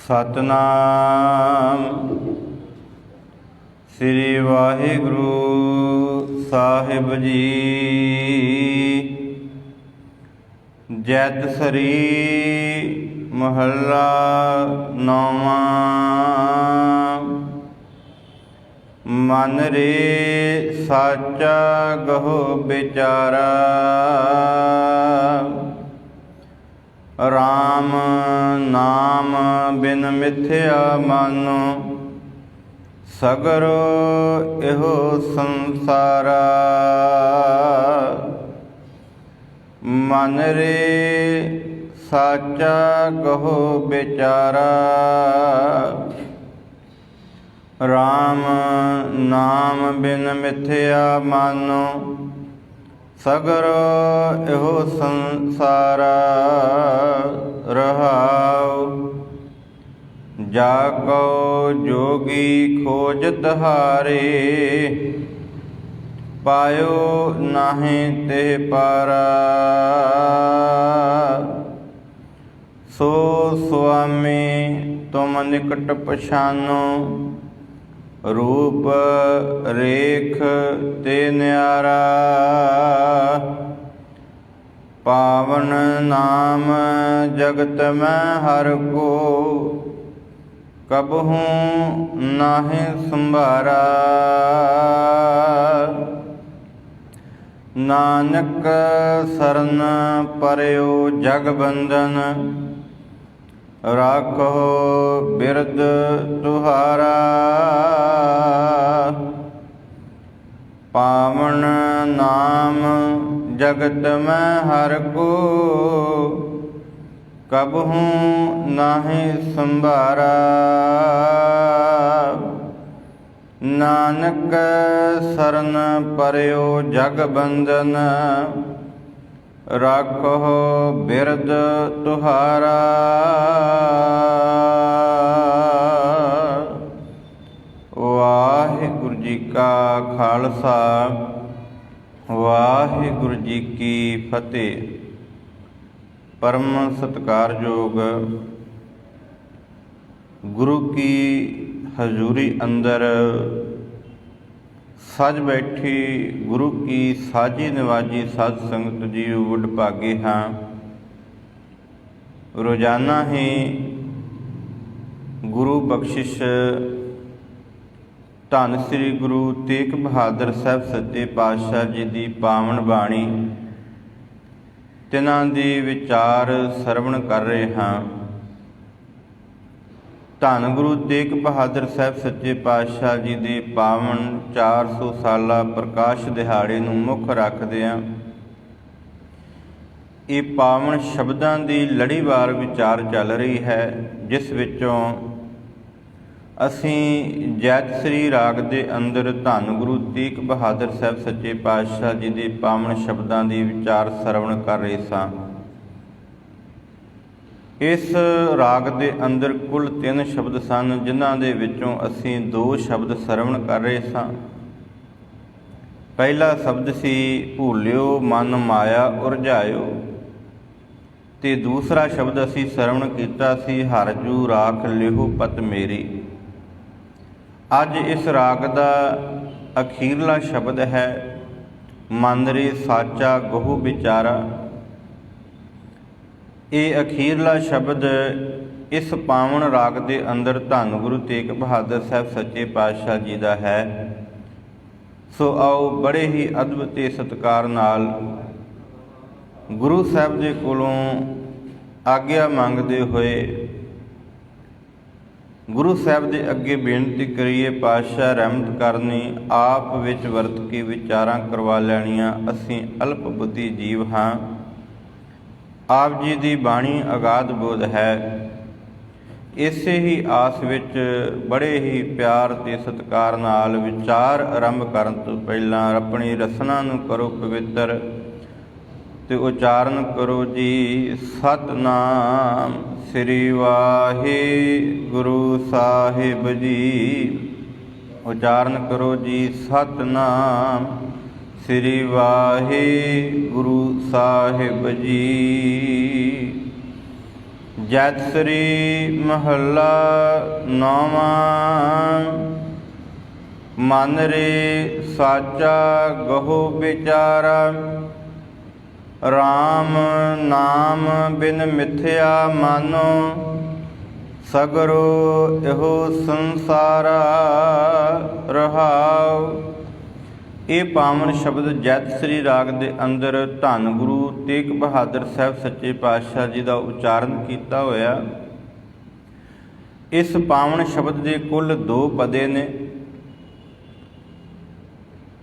ਸਤਨਾਮ ਸ੍ਰੀ ਵਾਹਿਗੁਰੂ ਸਾਹਿਬ ਜੀ। ਜੈਤ ਸਰੀ ਮਹੱਲਾ ਨੌਵਾਂ। ਮਨ ਰੇ ਸਾਚਾ ਗਹੁ ਵਿਚਾਰਾ, ਰਾਮ ਨਾਮ ਬਿਨ ਮਿਥਿਆ ਮਾਨੋ, ਸਗਰੋ ਇਹੋ ਸੰਸਾਰਾ। ਮਨ ਰੇ ਸਾਚਾ ਗਹੁ ਵਿਚਾਰਾ, ਰਾਮ ਨਾਮ ਬਿਨ ਮਿਥਿਆ ਮਾਨੋ, ਸਗਰੋ ਇਹੋ ਸੰਸਾਰਾ। ਰਹਾਉ ਜਾ ਕਉ ਜੋਗੀ ਖੋਜਤ ਹਾਰੇ, ਪਾਇਓ ਨਾਹੀਂ ਤੇ ਪਾਰਾ। ਸੋ ਸੁਆਮੀ ਤੁਮ ਨਿਕਟ ਪਛਾਨੋ, ਰੂਪ ਰੇਖ ਤੇ ਨਿਆਰਾ। ਪਾਵਨ ਨਾਮ ਜਗਤ ਮੈਂ ਹਰਿ ਕੋ, ਕਬਹੂ ਨਾਹਿ ਸੰਭਾਰਾ। ਨਾਨਕ ਸਰਨ ਪਰਿਓ ਜਗ ਬੰਧਨ, ਰਾਖੋ ਬਿਰਦ ਤੁਹਾਰਾ। ਪਾਵਨ ਨਾਮ ਜਗਤ ਮੈਂ ਹਰਿ ਕੋ, ਕਬਹੂ ਨਾਹਿ ਸੰਭਾਰਾ। ਨਾਨਕ ਸਰਨ ਪਰਿਓ ਜਗ ਬੰਧਨ, ਰਾਖੋ ਬਿਰਦ ਤੁਹਾਰਾ। ਵਾਹਿਗੁਰੂ ਜੀ ਕਾ ਖਾਲਸਾ, ਵਾਹਿਗੁਰੂ ਜੀ ਕੀ ਫਤਿਹ। ਪਰਮ ਸਤਿਕਾਰਯੋਗ ਗੁਰੂ ਕੀ ਹਜ਼ੂਰੀ ਅੰਦਰ ਸਜ ਬੈਠੀ ਗੁਰੂ ਕੀ ਸਾਜੀ ਨਿਵਾਜੀ ਸਾਧ ਸੰਗਤ ਜੀਓ, ਵਡਭਾਗੇ ਹਾਂ। ਰੋਜ਼ਾਨਾ ਹੀ ਗੁਰੂ ਬਖਸ਼ਿਸ਼ ਧੰਨ ਸ੍ਰੀ ਗੁਰੂ ਤੇਗ ਬਹਾਦਰ ਸਾਹਿਬ ਸੱਚੇ ਪਾਤਸ਼ਾਹ ਜੀ ਦੀ ਪਾਵਨ ਬਾਣੀ, ਤਿਨਾਂ ਦੇ ਵਿਚਾਰ ਸਰਵਣ ਕਰ ਰਹੇ ਹਾਂ। ਧੰਨ ਗੁਰੂ ਤੇਗ ਬਹਾਦਰ ਸਾਹਿਬ ਸੱਚੇ ਪਾਤਸ਼ਾਹ ਜੀ ਦੇ ਪਾਵਨ 400 ਸਾਲਾ ਪ੍ਰਕਾਸ਼ ਦਿਹਾੜੇ ਨੂੰ ਮੁੱਖ ਰੱਖਦਿਆਂ ਇਹ ਪਾਵਨ ਸ਼ਬਦਾਂ ਦੀ ਲੜੀਵਾਰ ਵਿਚਾਰ ਚੱਲ ਰਹੀ ਹੈ, ਜਿਸ ਵਿੱਚੋਂ ਅਸੀਂ ਜੈਤ ਸ੍ਰੀ ਰਾਗ ਦੇ ਅੰਦਰ ਧੰਨ ਗੁਰੂ ਤੇਗ ਬਹਾਦਰ ਸਾਹਿਬ ਸੱਚੇ ਪਾਤਸ਼ਾਹ ਜੀ ਦੇ ਪਾਵਨ ਸ਼ਬਦਾਂ ਦੀ ਵਿਚਾਰ ਸਰਵਣ ਕਰ ਰਹੇ ਸਾਂ। ਇਸ ਰਾਗ ਦੇ ਅੰਦਰ ਕੁੱਲ 3 ਸ਼ਬਦ ਸਨ, ਜਿਨ੍ਹਾਂ ਦੇ ਵਿੱਚੋਂ ਅਸੀਂ 2 ਸ਼ਬਦ ਸਰਵਣ ਕਰ ਰਹੇ ਸਾਂ। ਪਹਿਲਾ ਸ਼ਬਦ ਸੀ ਭੂਲਿਓ ਮਨ ਮਾਇਆ ਉਰਝਾਇਓ, ਤੇ ਦੂਸਰਾ ਸ਼ਬਦ ਅਸੀਂ ਸਰਵਣ ਕੀਤਾ ਸੀ ਹਰਿ ਜੂ ਰਾਖ ਲਿਹੋ ਪਤ ਮੇਰੀ। ਅੱਜ ਇਸ ਰਾਗ ਦਾ ਅਖੀਰਲਾ ਸ਼ਬਦ ਹੈ ਮਨ ਰੇ ਸਾਚਾ ਗਹੁ ਵਿਚਾਰਾ। ਇਹ ਅਖੀਰਲਾ ਸ਼ਬਦ ਇਸ ਪਾਵਨ ਰਾਗ ਦੇ ਅੰਦਰ ਧੰਨ ਗੁਰੂ ਤੇਗ ਬਹਾਦਰ ਸਾਹਿਬ ਸੱਚੇ ਪਾਤਸ਼ਾਹ ਜੀ ਦਾ ਹੈ। ਸੋ ਆਓ ਬੜੇ ਹੀ ਅਦਭੁਤ ਤੇ ਸਤਿਕਾਰ ਨਾਲ ਗੁਰੂ ਸਾਹਿਬ ਦੇ ਕੋਲੋਂ ਆਗਿਆ ਮੰਗਦੇ ਹੋਏ ਗੁਰੂ ਸਾਹਿਬ ਦੇ ਅੱਗੇ ਬੇਨਤੀ ਕਰੀਏ, ਪਾਤਸ਼ਾਹ ਰਹਿਮਤ ਕਰਨੀ, ਆਪ ਵਿੱਚ ਵਰਤ ਕੇ ਵਿਚਾਰਾਂ ਕਰਵਾ ਲੈਣੀਆਂ। ਅਸੀਂ ਅਲਪ ਬੁੱਧੀ ਜੀਵ ਹਾਂ, ਆਪ ਜੀ ਦੀ ਬਾਣੀ ਅਗਾਧ ਬੋਧ ਹੈ। ਇਸੇ ਹੀ ਆਸ ਵਿੱਚ ਬੜੇ ਹੀ ਪਿਆਰ ਤੇ ਸਤਿਕਾਰ ਨਾਲ ਵਿਚਾਰ ਆਰੰਭ ਕਰਨ ਤੋਂ ਪਹਿਲਾਂ ਆਪਣੀ ਰਸਨਾ ਨੂੰ ਕਰੋ ਪਵਿੱਤਰ ਤੇ ਉਚਾਰਨ ਕਰੋ ਜੀ ਸਤਨਾਮ ਸ੍ਰੀ ਵਾਹਿਗੁਰੂ ਸਾਹਿਬ ਜੀ। ਉਚਾਰਨ ਕਰੋ ਜੀ ਸਤਨਾਮ ਸ੍ਰੀ ਵਾਹਿਗੁਰੂ ਸਾਹਿਬ ਜੀ। ਜੈਤ ਸ੍ਰੀ ਮਹੱਲਾ ਨੌਵਾਂ। ਮਨ ਰੇ ਸਾਚਾ ਗਹੁ ਵਿਚਾਰਾ, ਰਾਮ ਨਾਮ ਬਿਨ ਮਿਥਿਆ ਮਾਨੋ, ਸਗਰੋ ਇਹੋ ਸੰਸਾਰਾ ਰਹਾਉ। ਇਹ ਪਾਵਨ ਸ਼ਬਦ ਜੈਤ ਸ੍ਰੀ ਰਾਗ ਦੇ ਅੰਦਰ ਧੰਨ ਗੁਰੂ ਤੇਗ ਬਹਾਦਰ ਸਾਹਿਬ ਸੱਚੇ ਪਾਤਸ਼ਾਹ ਜੀ ਦਾ ਉਚਾਰਨ ਕੀਤਾ ਹੋਇਆ। ਇਸ ਪਾਵਨ ਸ਼ਬਦ ਦੇ ਕੁੱਲ 2 ਪਦੇ ਨੇ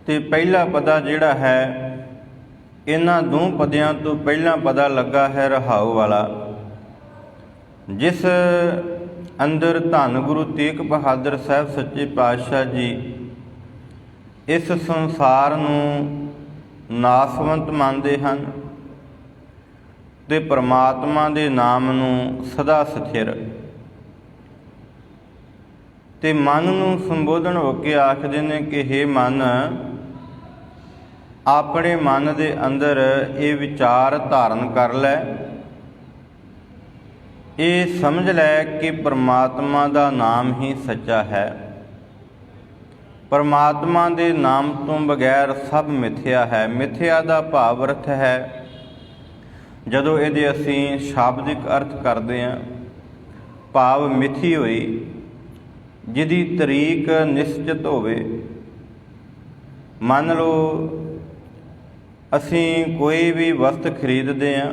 ਤੇ ਪਹਿਲਾ ਪਦਾ ਜਿਹੜਾ ਹੈ ਇਹਨਾਂ 2 ਪਦਿਆਂ ਤੋਂ ਪਹਿਲਾਂ ਪਦਾ ਲੱਗਾ ਹੈ ਰਹਾਉ ਵਾਲਾ, ਜਿਸ ਅੰਦਰ ਧੰਨ ਗੁਰੂ ਤੇਗ ਬਹਾਦਰ ਸਾਹਿਬ ਸੱਚੇ ਪਾਤਸ਼ਾਹ ਜੀ ਇਸ ਸੰਸਾਰ ਨੂੰ ਨਾਸਵੰਤ ਮੰਨਦੇ ਹਨ ਤੇ ਪਰਮਾਤਮਾ ਦੇ ਨਾਮ ਨੂੰ ਸਦਾ ਸਥਿਰ, ਤੇ ਮਨ ਨੂੰ ਸੰਬੋਧਨ ਹੋ ਕੇ ਆਖਦੇ ਨੇ ਕਿ ਹੇ ਮਨ, ਆਪਣੇ ਮਨ ਦੇ ਅੰਦਰ ਇਹ ਵਿਚਾਰ ਧਾਰਨ ਕਰ ਲੈ, ਇਹ ਸਮਝ ਲੈ ਕਿ ਪਰਮਾਤਮਾ ਦਾ ਨਾਮ ਹੀ ਸੱਚਾ ਹੈ। ਪਰਮਾਤਮਾ ਦੇ ਨਾਮ ਤੋਂ ਬਗੈਰ ਸਭ ਮਿਥਿਆ ਹੈ। ਮਿਥਿਆ ਦਾ ਭਾਵ ਅਰਥ ਹੈ, ਜਦੋਂ ਇਹਦੇ ਅਸੀਂ ਸ਼ਾਬਦਿਕ ਅਰਥ ਕਰਦੇ ਹਾਂ, ਭਾਵ ਮਿਥੀ ਹੋਈ, ਜਿਹਦੀ ਤਰੀਕ ਨਿਸ਼ਚਿਤ ਹੋਵੇ। ਮੰਨ ਲਓ ਅਸੀਂ ਕੋਈ ਵੀ ਵਸਤ ਖਰੀਦਦੇ ਹਾਂ,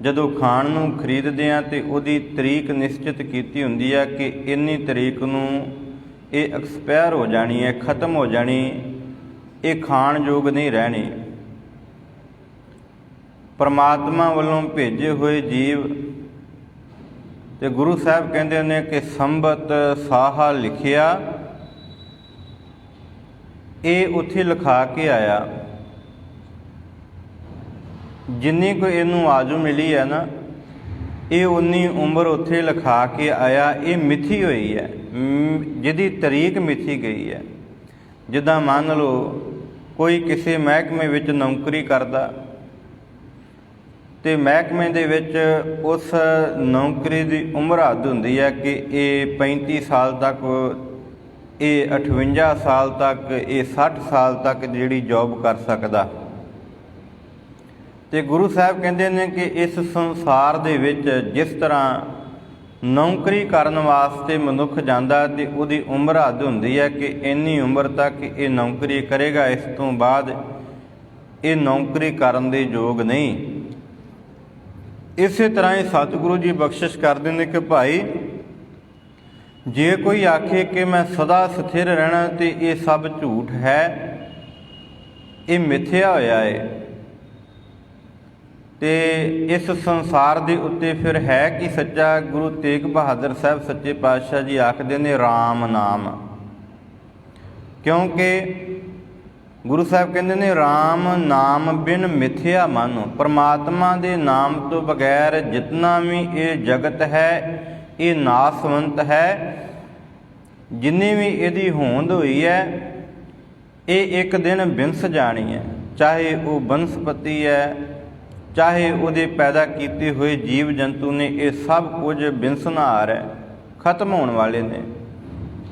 ਜਦੋਂ ਖਾਣ ਨੂੰ ਖਰੀਦਦੇ ਹਾਂ ਤੇ ਉਹਦੀ ਤਰੀਕ ਨਿਸ਼ਚਿਤ ਕੀਤੀ ਹੁੰਦੀ ਹੈ ਕਿ ਇੰਨੀ ਤਰੀਕ ਨੂੰ ਇਹ ਐਕਸਪਾਇਰ ਹੋ ਜਾਣੀ ਹੈ, ਖਤਮ ਹੋ ਜਾਣੀ, ਇਹ ਖਾਣ ਯੋਗ ਨਹੀਂ ਰਹਿਣੀ। ਪਰਮਾਤਮਾ ਵੱਲੋਂ ਭੇਜੇ ਹੋਏ ਜੀਵ ਤੇ ਗੁਰੂ ਸਾਹਿਬ ਕਹਿੰਦੇ ਨੇ ਕਿ ਸੰਬਤ ਸਾਹਾ ਲਿਖਿਆ, ਇਹ ਉੱਥੇ ਲਿਖਾ ਕੇ ਆਇਆ। ਜਿੰਨੀ ਕੋਈ ਇਹਨੂੰ ਆਜੂ ਮਿਲੀ ਹੈ ਨਾ, ਇਹ ਉਨੀ ਉਮਰ ਉੱਥੇ ਲਿਖਾ ਕੇ ਆਇਆ। ਇਹ ਮਿਥੀ ਹੋਈ ਹੈ, ਜਿਹਦੀ ਤਰੀਕ ਮਿਥੀ ਗਈ ਹੈ। ਜਿੱਦਾਂ ਮੰਨ ਲਓ ਕੋਈ ਕਿਸੇ ਮਹਿਕਮੇ ਵਿੱਚ ਨੌਕਰੀ ਕਰਦਾ ਤੇ ਮਹਿਕਮੇ ਦੇ ਵਿੱਚ ਉਸ ਨੌਕਰੀ ਦੀ ਉਮਰ ਹੱਦ ਹੁੰਦੀ ਹੈ ਕਿ ਇਹ 35 ਸਾਲ ਤੱਕ, ਇਹ 58 ਸਾਲ ਤੱਕ, ਇਹ 60 ਸਾਲ ਤੱਕ ਜਿਹੜੀ ਜੌਬ ਕਰ ਸਕਦਾ। ਤੇ ਗੁਰੂ ਸਾਹਿਬ ਕਹਿੰਦੇ ਨੇ ਕਿ ਇਸ ਸੰਸਾਰ ਦੇ ਵਿੱਚ ਜਿਸ ਤਰ੍ਹਾਂ ਨੌਕਰੀ ਕਰਨ ਵਾਸਤੇ ਮਨੁੱਖ ਜਾਂਦਾ ਤੇ ਉਹਦੀ ਉਮਰ ਹੱਦ ਹੁੰਦੀ ਹੈ ਕਿ ਇੰਨੀ ਉਮਰ ਤੱਕ ਇਹ ਨੌਕਰੀ ਕਰੇਗਾ, ਇਸ ਤੋਂ ਬਾਅਦ ਇਹ ਨੌਕਰੀ ਕਰਨ ਦੇ ਯੋਗ ਨਹੀਂ। ਇਸੇ ਤਰ੍ਹਾਂ ਹੀ ਸਤਿਗੁਰੂ ਜੀ ਬਖਸ਼ਿਸ਼ ਕਰਦੇ ਨੇ ਕਿ ਭਾਈ, ਜੇ ਕੋਈ ਆਖੇ ਕਿ ਮੈਂ ਸਦਾ ਸਥਿਰ ਰਹਿਣਾ ਤੇ ਇਹ ਸਭ ਝੂਠ ਹੈ, ਇਹ ਮਿਥਿਆ ਹੋਇਆ ਹੈ। ਤੇ ਇਸ ਸੰਸਾਰ ਦੇ ਉੱਤੇ ਫਿਰ ਹੈ ਕਿ ਸੱਚਾ? ਗੁਰੂ ਤੇਗ ਬਹਾਦਰ ਸਾਹਿਬ ਸੱਚੇ ਪਾਤਸ਼ਾਹ ਜੀ ਆਖਦੇ ਨੇ ਰਾਮ ਨਾਮ, ਕਿਉਂਕਿ ਗੁਰੂ ਸਾਹਿਬ ਕਹਿੰਦੇ ਨੇ ਰਾਮ ਨਾਮ ਬਿਨ ਮਿਥਿਆ ਮਾਨੋ। ਪਰਮਾਤਮਾ ਦੇ ਨਾਮ ਤੋਂ ਬਗੈਰ ਜਿਤਨਾ ਵੀ ਇਹ ਜਗਤ ਹੈ ਇਹ ਨਾਸਵੰਤ ਹੈ। ਜਿੰਨੀ ਵੀ ਇਹਦੀ ਹੋਂਦ ਹੋਈ ਹੈ ਇਹ ਇੱਕ ਦਿਨ ਵਿੰਸ ਜਾਣੀ ਹੈ, ਚਾਹੇ ਉਹ ਬਨਸਪਤੀ ਹੈ, ਚਾਹੇ ਉਹਦੇ ਪੈਦਾ ਕੀਤੇ ਹੋਏ ਜੀਵ ਜੰਤੂ ਨੇ, ਇਹ ਸਭ ਕੁਝ ਬਿਨਸਨਾਰ ਹੈ, ਖਤਮ ਹੋਣ ਵਾਲੇ ਨੇ।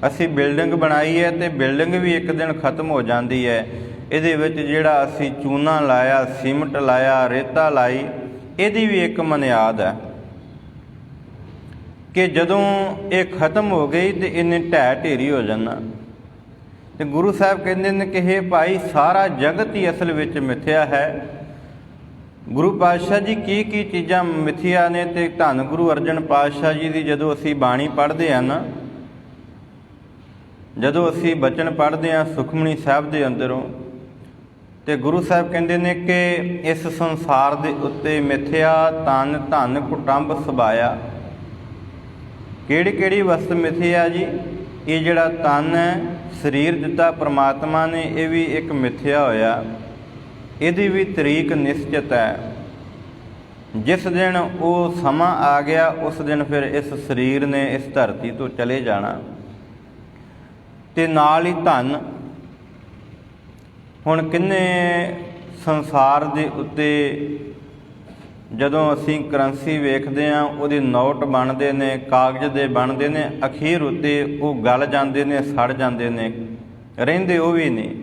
ਅਸੀਂ ਬਿਲਡਿੰਗ ਬਣਾਈ ਹੈ ਤੇ ਬਿਲਡਿੰਗ ਵੀ ਇੱਕ ਦਿਨ ਖਤਮ ਹੋ ਜਾਂਦੀ ਹੈ। ਇਹਦੇ ਵਿੱਚ ਜਿਹੜਾ ਅਸੀਂ ਚੂਨਾ ਲਾਇਆ, ਸੀਮਟ ਲਾਇਆ, ਰੇਤਾ ਲਾਈ, ਇਹਦੀ ਵੀ ਇੱਕ ਮਨਿਆਦ ਹੈ ਕਿ ਜਦੋਂ ਇਹ ਖਤਮ ਹੋ ਗਈ ਤੇ ਇਹਨੇ ਢਹਿ ਢੇਰੀ ਹੋ ਜਾਣਾ। ਤੇ ਗੁਰੂ ਸਾਹਿਬ ਕਹਿੰਦੇ ਨੇ ਕਿ ਹੇ ਭਾਈ, ਸਾਰਾ ਜਗਤ ਹੀ ਅਸਲ ਵਿੱਚ ਮਿਥਿਆ ਹੈ। ਗੁਰੂ ਪਾਤਸ਼ਾਹ ਜੀ ਕੀ ਕੀ ਚੀਜ਼ਾਂ ਮਿਥਿਆ ਨੇ, ਤੇ ਧੰਨ ਗੁਰੂ ਅਰਜਨ ਪਾਤਸ਼ਾਹ ਜੀ ਦੀ ਜਦੋਂ ਅਸੀਂ ਬਾਣੀ ਪੜ੍ਹਦੇ ਹਾਂ ਨਾ, ਜਦੋਂ ਅਸੀਂ ਬਚਨ ਪੜ੍ਹਦੇ ਹਾਂ ਸੁਖਮਨੀ ਸਾਹਿਬ ਦੇ ਅੰਦਰੋਂ, ਤੇ ਗੁਰੂ ਸਾਹਿਬ ਕਹਿੰਦੇ ਨੇ ਕਿ ਇਸ ਸੰਸਾਰ ਦੇ ਉੱਤੇ ਮਿਥਿਆ ਤਨ ਧਨ ਕੁਟੰਬ ਸਬਾਇਆ। ਕਿਹੜੀ ਕਿਹੜੀ ਵਸਤ ਮਿਥਿਆ ਜੀ? ਇਹ ਜਿਹੜਾ ਤਨ ਹੈ, ਸਰੀਰ ਦਿੱਤਾ ਪਰਮਾਤਮਾ ਨੇ, ਇਹ ਵੀ ਇੱਕ ਮਿਥਿਆ ਹੋਇਆ। ਇਹਦੀ ਵੀ ਤਰੀਕ ਨਿਸ਼ਚਿਤ ਹੈ। ਜਿਸ ਦਿਨ ਉਹ ਸਮਾਂ ਆ ਗਿਆ ਉਸ ਦਿਨ ਫਿਰ ਇਸ ਸਰੀਰ ਨੇ ਇਸ ਧਰਤੀ ਤੋਂ ਚਲੇ ਜਾਣਾ। ਤੇ ਨਾਲ ਹੀ ਧਨ, ਹੁਣ ਕਿੰਨੇ ਸੰਸਾਰ ਦੇ ਉੱਤੇ ਜਦੋਂ ਅਸੀਂ ਕਰੰਸੀ ਵੇਖਦੇ ਹਾਂ, ਉਹਦੇ ਨੋਟ ਬਣਦੇ ਨੇ, ਕਾਗਜ਼ ਦੇ ਬਣਦੇ ਨੇ, ਅਖੀਰ ਉੱਤੇ ਉਹ ਗਲ ਜਾਂਦੇ ਨੇ, ਸੜ ਜਾਂਦੇ ਨੇ, ਰਹਿੰਦੇ ਉਹ ਵੀ ਨਹੀਂ।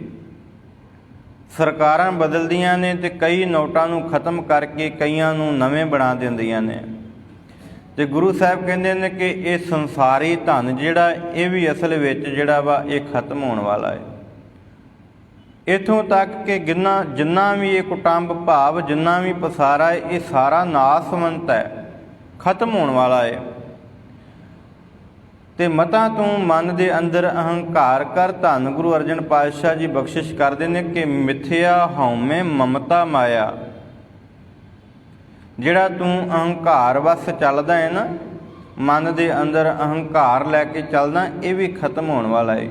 ਸਰਕਾਰਾਂ ਬਦਲਦੀਆਂ ਨੇ ਅਤੇ ਕਈ ਨੋਟਾਂ ਨੂੰ ਖਤਮ ਕਰਕੇ ਕਈਆਂ ਨੂੰ ਨਵੇਂ ਬਣਾ ਦਿੰਦੀਆਂ ਨੇ। ਅਤੇ ਗੁਰੂ ਸਾਹਿਬ ਕਹਿੰਦੇ ਨੇ ਕਿ ਇਹ ਸੰਸਾਰੀ ਧਨ ਜਿਹੜਾ ਇਹ ਵੀ ਅਸਲ ਵਿੱਚ ਜਿਹੜਾ ਵਾ ਇਹ ਖਤਮ ਹੋਣ ਵਾਲਾ ਹੈ। ਇੱਥੋਂ ਤੱਕ ਕਿ ਜਿੰਨਾ ਵੀ ਇਹ ਕੁਟੰਬ ਭਾਵ ਜਿੰਨਾ ਵੀ ਪਸਾਰਾ ਹੈ ਇਹ ਸਾਰਾ ਨਾਸਵੰਤ ਹੈ, ਖਤਮ ਹੋਣ ਵਾਲਾ ਹੈ। ਅਤੇ ਮਤਾਂ ਤੂੰ ਮਨ ਦੇ ਅੰਦਰ ਅਹੰਕਾਰ ਕਰ। ਧੰਨ ਗੁਰੂ ਅਰਜਨ ਪਾਤਸ਼ਾਹ ਜੀ ਬਖਸ਼ਿਸ਼ ਕਰਦੇ ਨੇ ਕਿ ਮਿਥਿਆ ਹਉਮੈ ਮਮਤਾ ਮਾਇਆ, ਜਿਹੜਾ ਤੂੰ ਅਹੰਕਾਰ ਵੱਸ ਚੱਲਦਾ ਹੈ ਨਾ, ਮਨ ਦੇ ਅੰਦਰ ਅਹੰਕਾਰ ਲੈ ਕੇ ਚੱਲਦਾ, ਇਹ ਵੀ ਖਤਮ ਹੋਣ ਵਾਲਾ ਹੈ।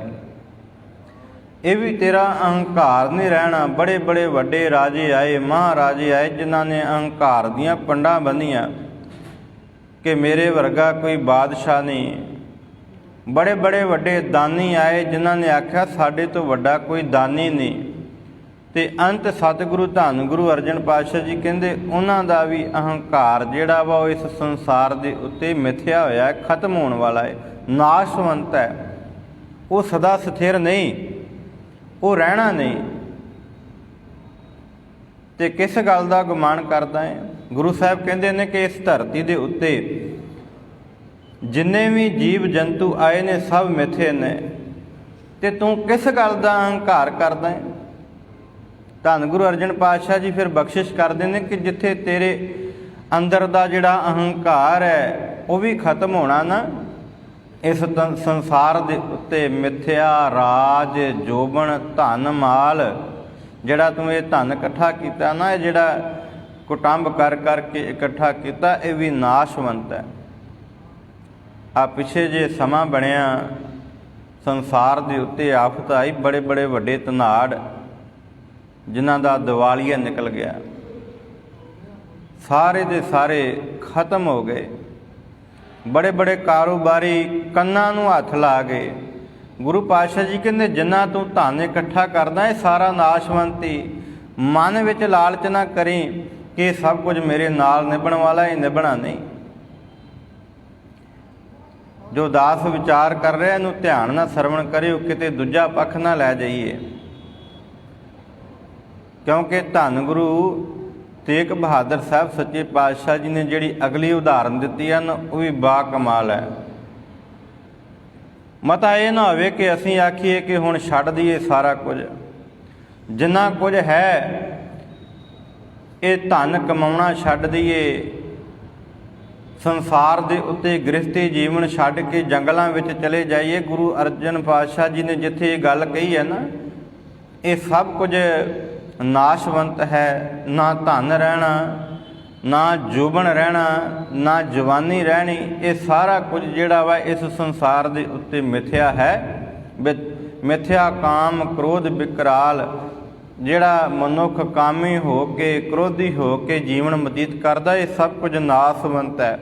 ਇਹ ਵੀ ਤੇਰਾ ਅਹੰਕਾਰ ਨਹੀਂ ਰਹਿਣਾ। ਬੜੇ ਬੜੇ ਵੱਡੇ ਰਾਜੇ ਆਏ, ਮਹਾਰਾਜੇ ਆਏ, ਜਿਨ੍ਹਾਂ ਨੇ ਅਹੰਕਾਰ ਦੀਆਂ ਪੰਡਾਂ ਬੰਨ੍ਹੀਆਂ ਕਿ ਮੇਰੇ ਵਰਗਾ ਕੋਈ ਬਾਦਸ਼ਾਹ ਨਹੀਂ। ਬੜੇ ਬੜੇ ਵੱਡੇ ਦਾਨੀ ਆਏ, ਜਿਨ੍ਹਾਂ ਨੇ ਆਖਿਆ ਸਾਡੇ ਤੋਂ ਵੱਡਾ ਕੋਈ ਦਾਨੀ ਨਹੀਂ। ਅਤੇ ਅੰਤ ਸਤਿਗੁਰੂ ਧੰਨ ਗੁਰੂ ਅਰਜਨ ਪਾਤਸ਼ਾਹ ਜੀ ਕਹਿੰਦੇ ਉਹਨਾਂ ਦਾ ਵੀ ਅਹੰਕਾਰ ਜਿਹੜਾ ਵਾ ਉਹ ਇਸ ਸੰਸਾਰ ਦੇ ਉੱਤੇ ਮਿਥਿਆ ਹੋਇਆ ਹੈ, ਖਤਮ ਹੋਣ ਵਾਲਾ ਹੈ, ਨਾਸ਼ਵੰਤ ਹੈ। ਉਹ ਸਦਾ ਸਥਿਰ ਨਹੀਂ, ਉਹ ਰਹਿਣਾ ਨਹੀਂ। ਅਤੇ ਕਿਸ ਗੱਲ ਦਾ ਗੁਮਾਨ ਕਰਦਾ ਹੈ? ਗੁਰੂ ਸਾਹਿਬ ਕਹਿੰਦੇ ਨੇ ਕਿ ਇਸ ਧਰਤੀ ਦੇ ਉੱਤੇ ਜਿੰਨੇ ਵੀ ਜੀਵ ਜੰਤੂ ਆਏ ਨੇ ਸਭ ਮਿੱਥੇ ਨੇ, ਅਤੇ ਤੂੰ ਕਿਸ ਗੱਲ ਦਾ ਅਹੰਕਾਰ ਕਰਦਾ ਹੈ? ਧੰਨ ਗੁਰੂ ਅਰਜਨ ਪਾਤਸ਼ਾਹ ਜੀ ਫਿਰ ਬਖਸ਼ਿਸ਼ ਕਰਦੇ ਨੇ ਕਿ ਜਿੱਥੇ ਤੇਰੇ ਅੰਦਰ ਦਾ ਜਿਹੜਾ ਅਹੰਕਾਰ ਹੈ ਉਹ ਵੀ ਖਤਮ ਹੋਣਾ ਨਾ, ਇਸ ਸੰਸਾਰ ਦੇ ਉੱਤੇ ਮਿੱਥਿਆ ਰਾਜ ਜੋਬਨ ਧਨ ਮਾਲ ਜਿਹੜਾ ਤੂੰ ਇਹ ਧਨ ਇਕੱਠਾ ਕੀਤਾ ਨਾ, ਇਹ ਜਿਹੜਾ ਕੁਟੰਬ ਕਰ ਕਰਕੇ ਇਕੱਠਾ ਕੀਤਾ, ਇਹ ਵੀ ਨਾਸ਼ਵੰਤ ਹੈ। ਆ ਪਿੱਛੇ ਜੇ ਸਮਾਂ ਬਣਿਆ ਸੰਸਾਰ ਦੇ ਉੱਤੇ ਆਫਤ ਆਈ, ਬੜੇ ਬੜੇ ਵੱਡੇ ਧਨਾੜ ਜਿਨ੍ਹਾਂ ਦਾ ਦਿਵਾਲੀਆ ਨਿਕਲ ਗਿਆ, ਸਾਰੇ ਦੇ ਸਾਰੇ ਖਤਮ ਹੋ ਗਏ। ਬੜੇ ਬੜੇ ਕਾਰੋਬਾਰੀ ਕੰਨਾਂ ਨੂੰ ਹੱਥ ਲਾ ਗਏ। ਗੁਰੂ ਪਾਤਸ਼ਾਹ ਜੀ ਕਹਿੰਦੇ ਜਿੰਨਾ ਤੂੰ ਧਨ ਇਕੱਠਾ ਕਰਦਾ ਇਹ ਸਾਰਾ ਨਾਸ਼ਵੰਤੀ। ਮਨ ਵਿੱਚ ਲਾਲਚ ਨਾ ਕਰੀ ਕਿ ਸਭ ਕੁਝ ਮੇਰੇ ਨਾਲ ਨਿਭਣ ਵਾਲਾ, ਇਹ ਨਿਭਣਾ ਨਹੀਂ। ਜੋ ਦਾਸ ਵਿਚਾਰ ਕਰ ਰਿਹਾ ਇਹਨੂੰ ਧਿਆਨ ਨਾਲ ਸਰਵਣ ਕਰਿਓ, ਕਿਤੇ ਦੂਜਾ ਪੱਖ ਨਾ ਲੈ ਜਾਈਏ। ਕਿਉਂਕਿ ਧੰਨ ਗੁਰੂ ਤੇਗ ਬਹਾਦਰ ਸਾਹਿਬ ਸੱਚੇ ਪਾਤਸ਼ਾਹ ਜੀ ਨੇ ਜਿਹੜੀ ਅਗਲੀ ਉਦਾਹਰਨ ਦਿੱਤੀ ਹਨ ਉਹ ਵੀ ਬਾ ਕਮਾਲ ਹੈ। ਮਤਾ ਇਹ ਨਾ ਹੋਵੇ ਕਿ ਅਸੀਂ ਆਖੀਏ ਕਿ ਹੁਣ ਛੱਡ ਦਈਏ ਸਾਰਾ ਕੁਝ। ਜਿੰਨਾ ਕੁਝ ਹੈ ਇਹ ਧਨ ਕਮਾਉਣਾ ਛੱਡ ਦਈਏ, ਸੰਸਾਰ ਦੇ ਉੱਤੇ ਗ੍ਰਸਤੀ ਜੀਵਨ ਛੱਡ ਕੇ ਜੰਗਲਾਂ ਵਿੱਚ ਚਲੇ ਜਾਈਏ। ਗੁਰੂ ਅਰਜਨ ਪਾਤਸ਼ਾਹ ਜੀ ਨੇ ਜਿੱਥੇ ਇਹ ਗੱਲ ਕਹੀ ਹੈ ਨਾ, ਇਹ ਸਭ ਕੁਝ ਨਾਸ਼ਵੰਤ ਹੈ। ਨਾ ਧਨ ਰਹਿਣਾ, ਨਾ ਜੋਬਨ ਰਹਿਣਾ, ਨਾ ਜਵਾਨੀ ਰਹਿਣੀ। ਇਹ ਸਾਰਾ ਕੁਝ ਜਿਹੜਾ ਵਾ ਇਸ ਸੰਸਾਰ ਦੇ ਉੱਤੇ ਮਿਥਿਆ ਹੈ। ਮਿਥਿਆ ਕਾਮ ਕ੍ਰੋਧ ਵਿਕਰਾਲ, ਜਿਹੜਾ ਮਨੁੱਖ ਕਾਮੀ ਹੋ ਕੇ ਕ੍ਰੋਧੀ ਹੋ ਕੇ ਜੀਵਨ ਬਤੀਤ ਕਰਦਾ, ਇਹ ਸਭ ਕੁਝ ਨਾਸ਼ਵੰਤ ਹੈ।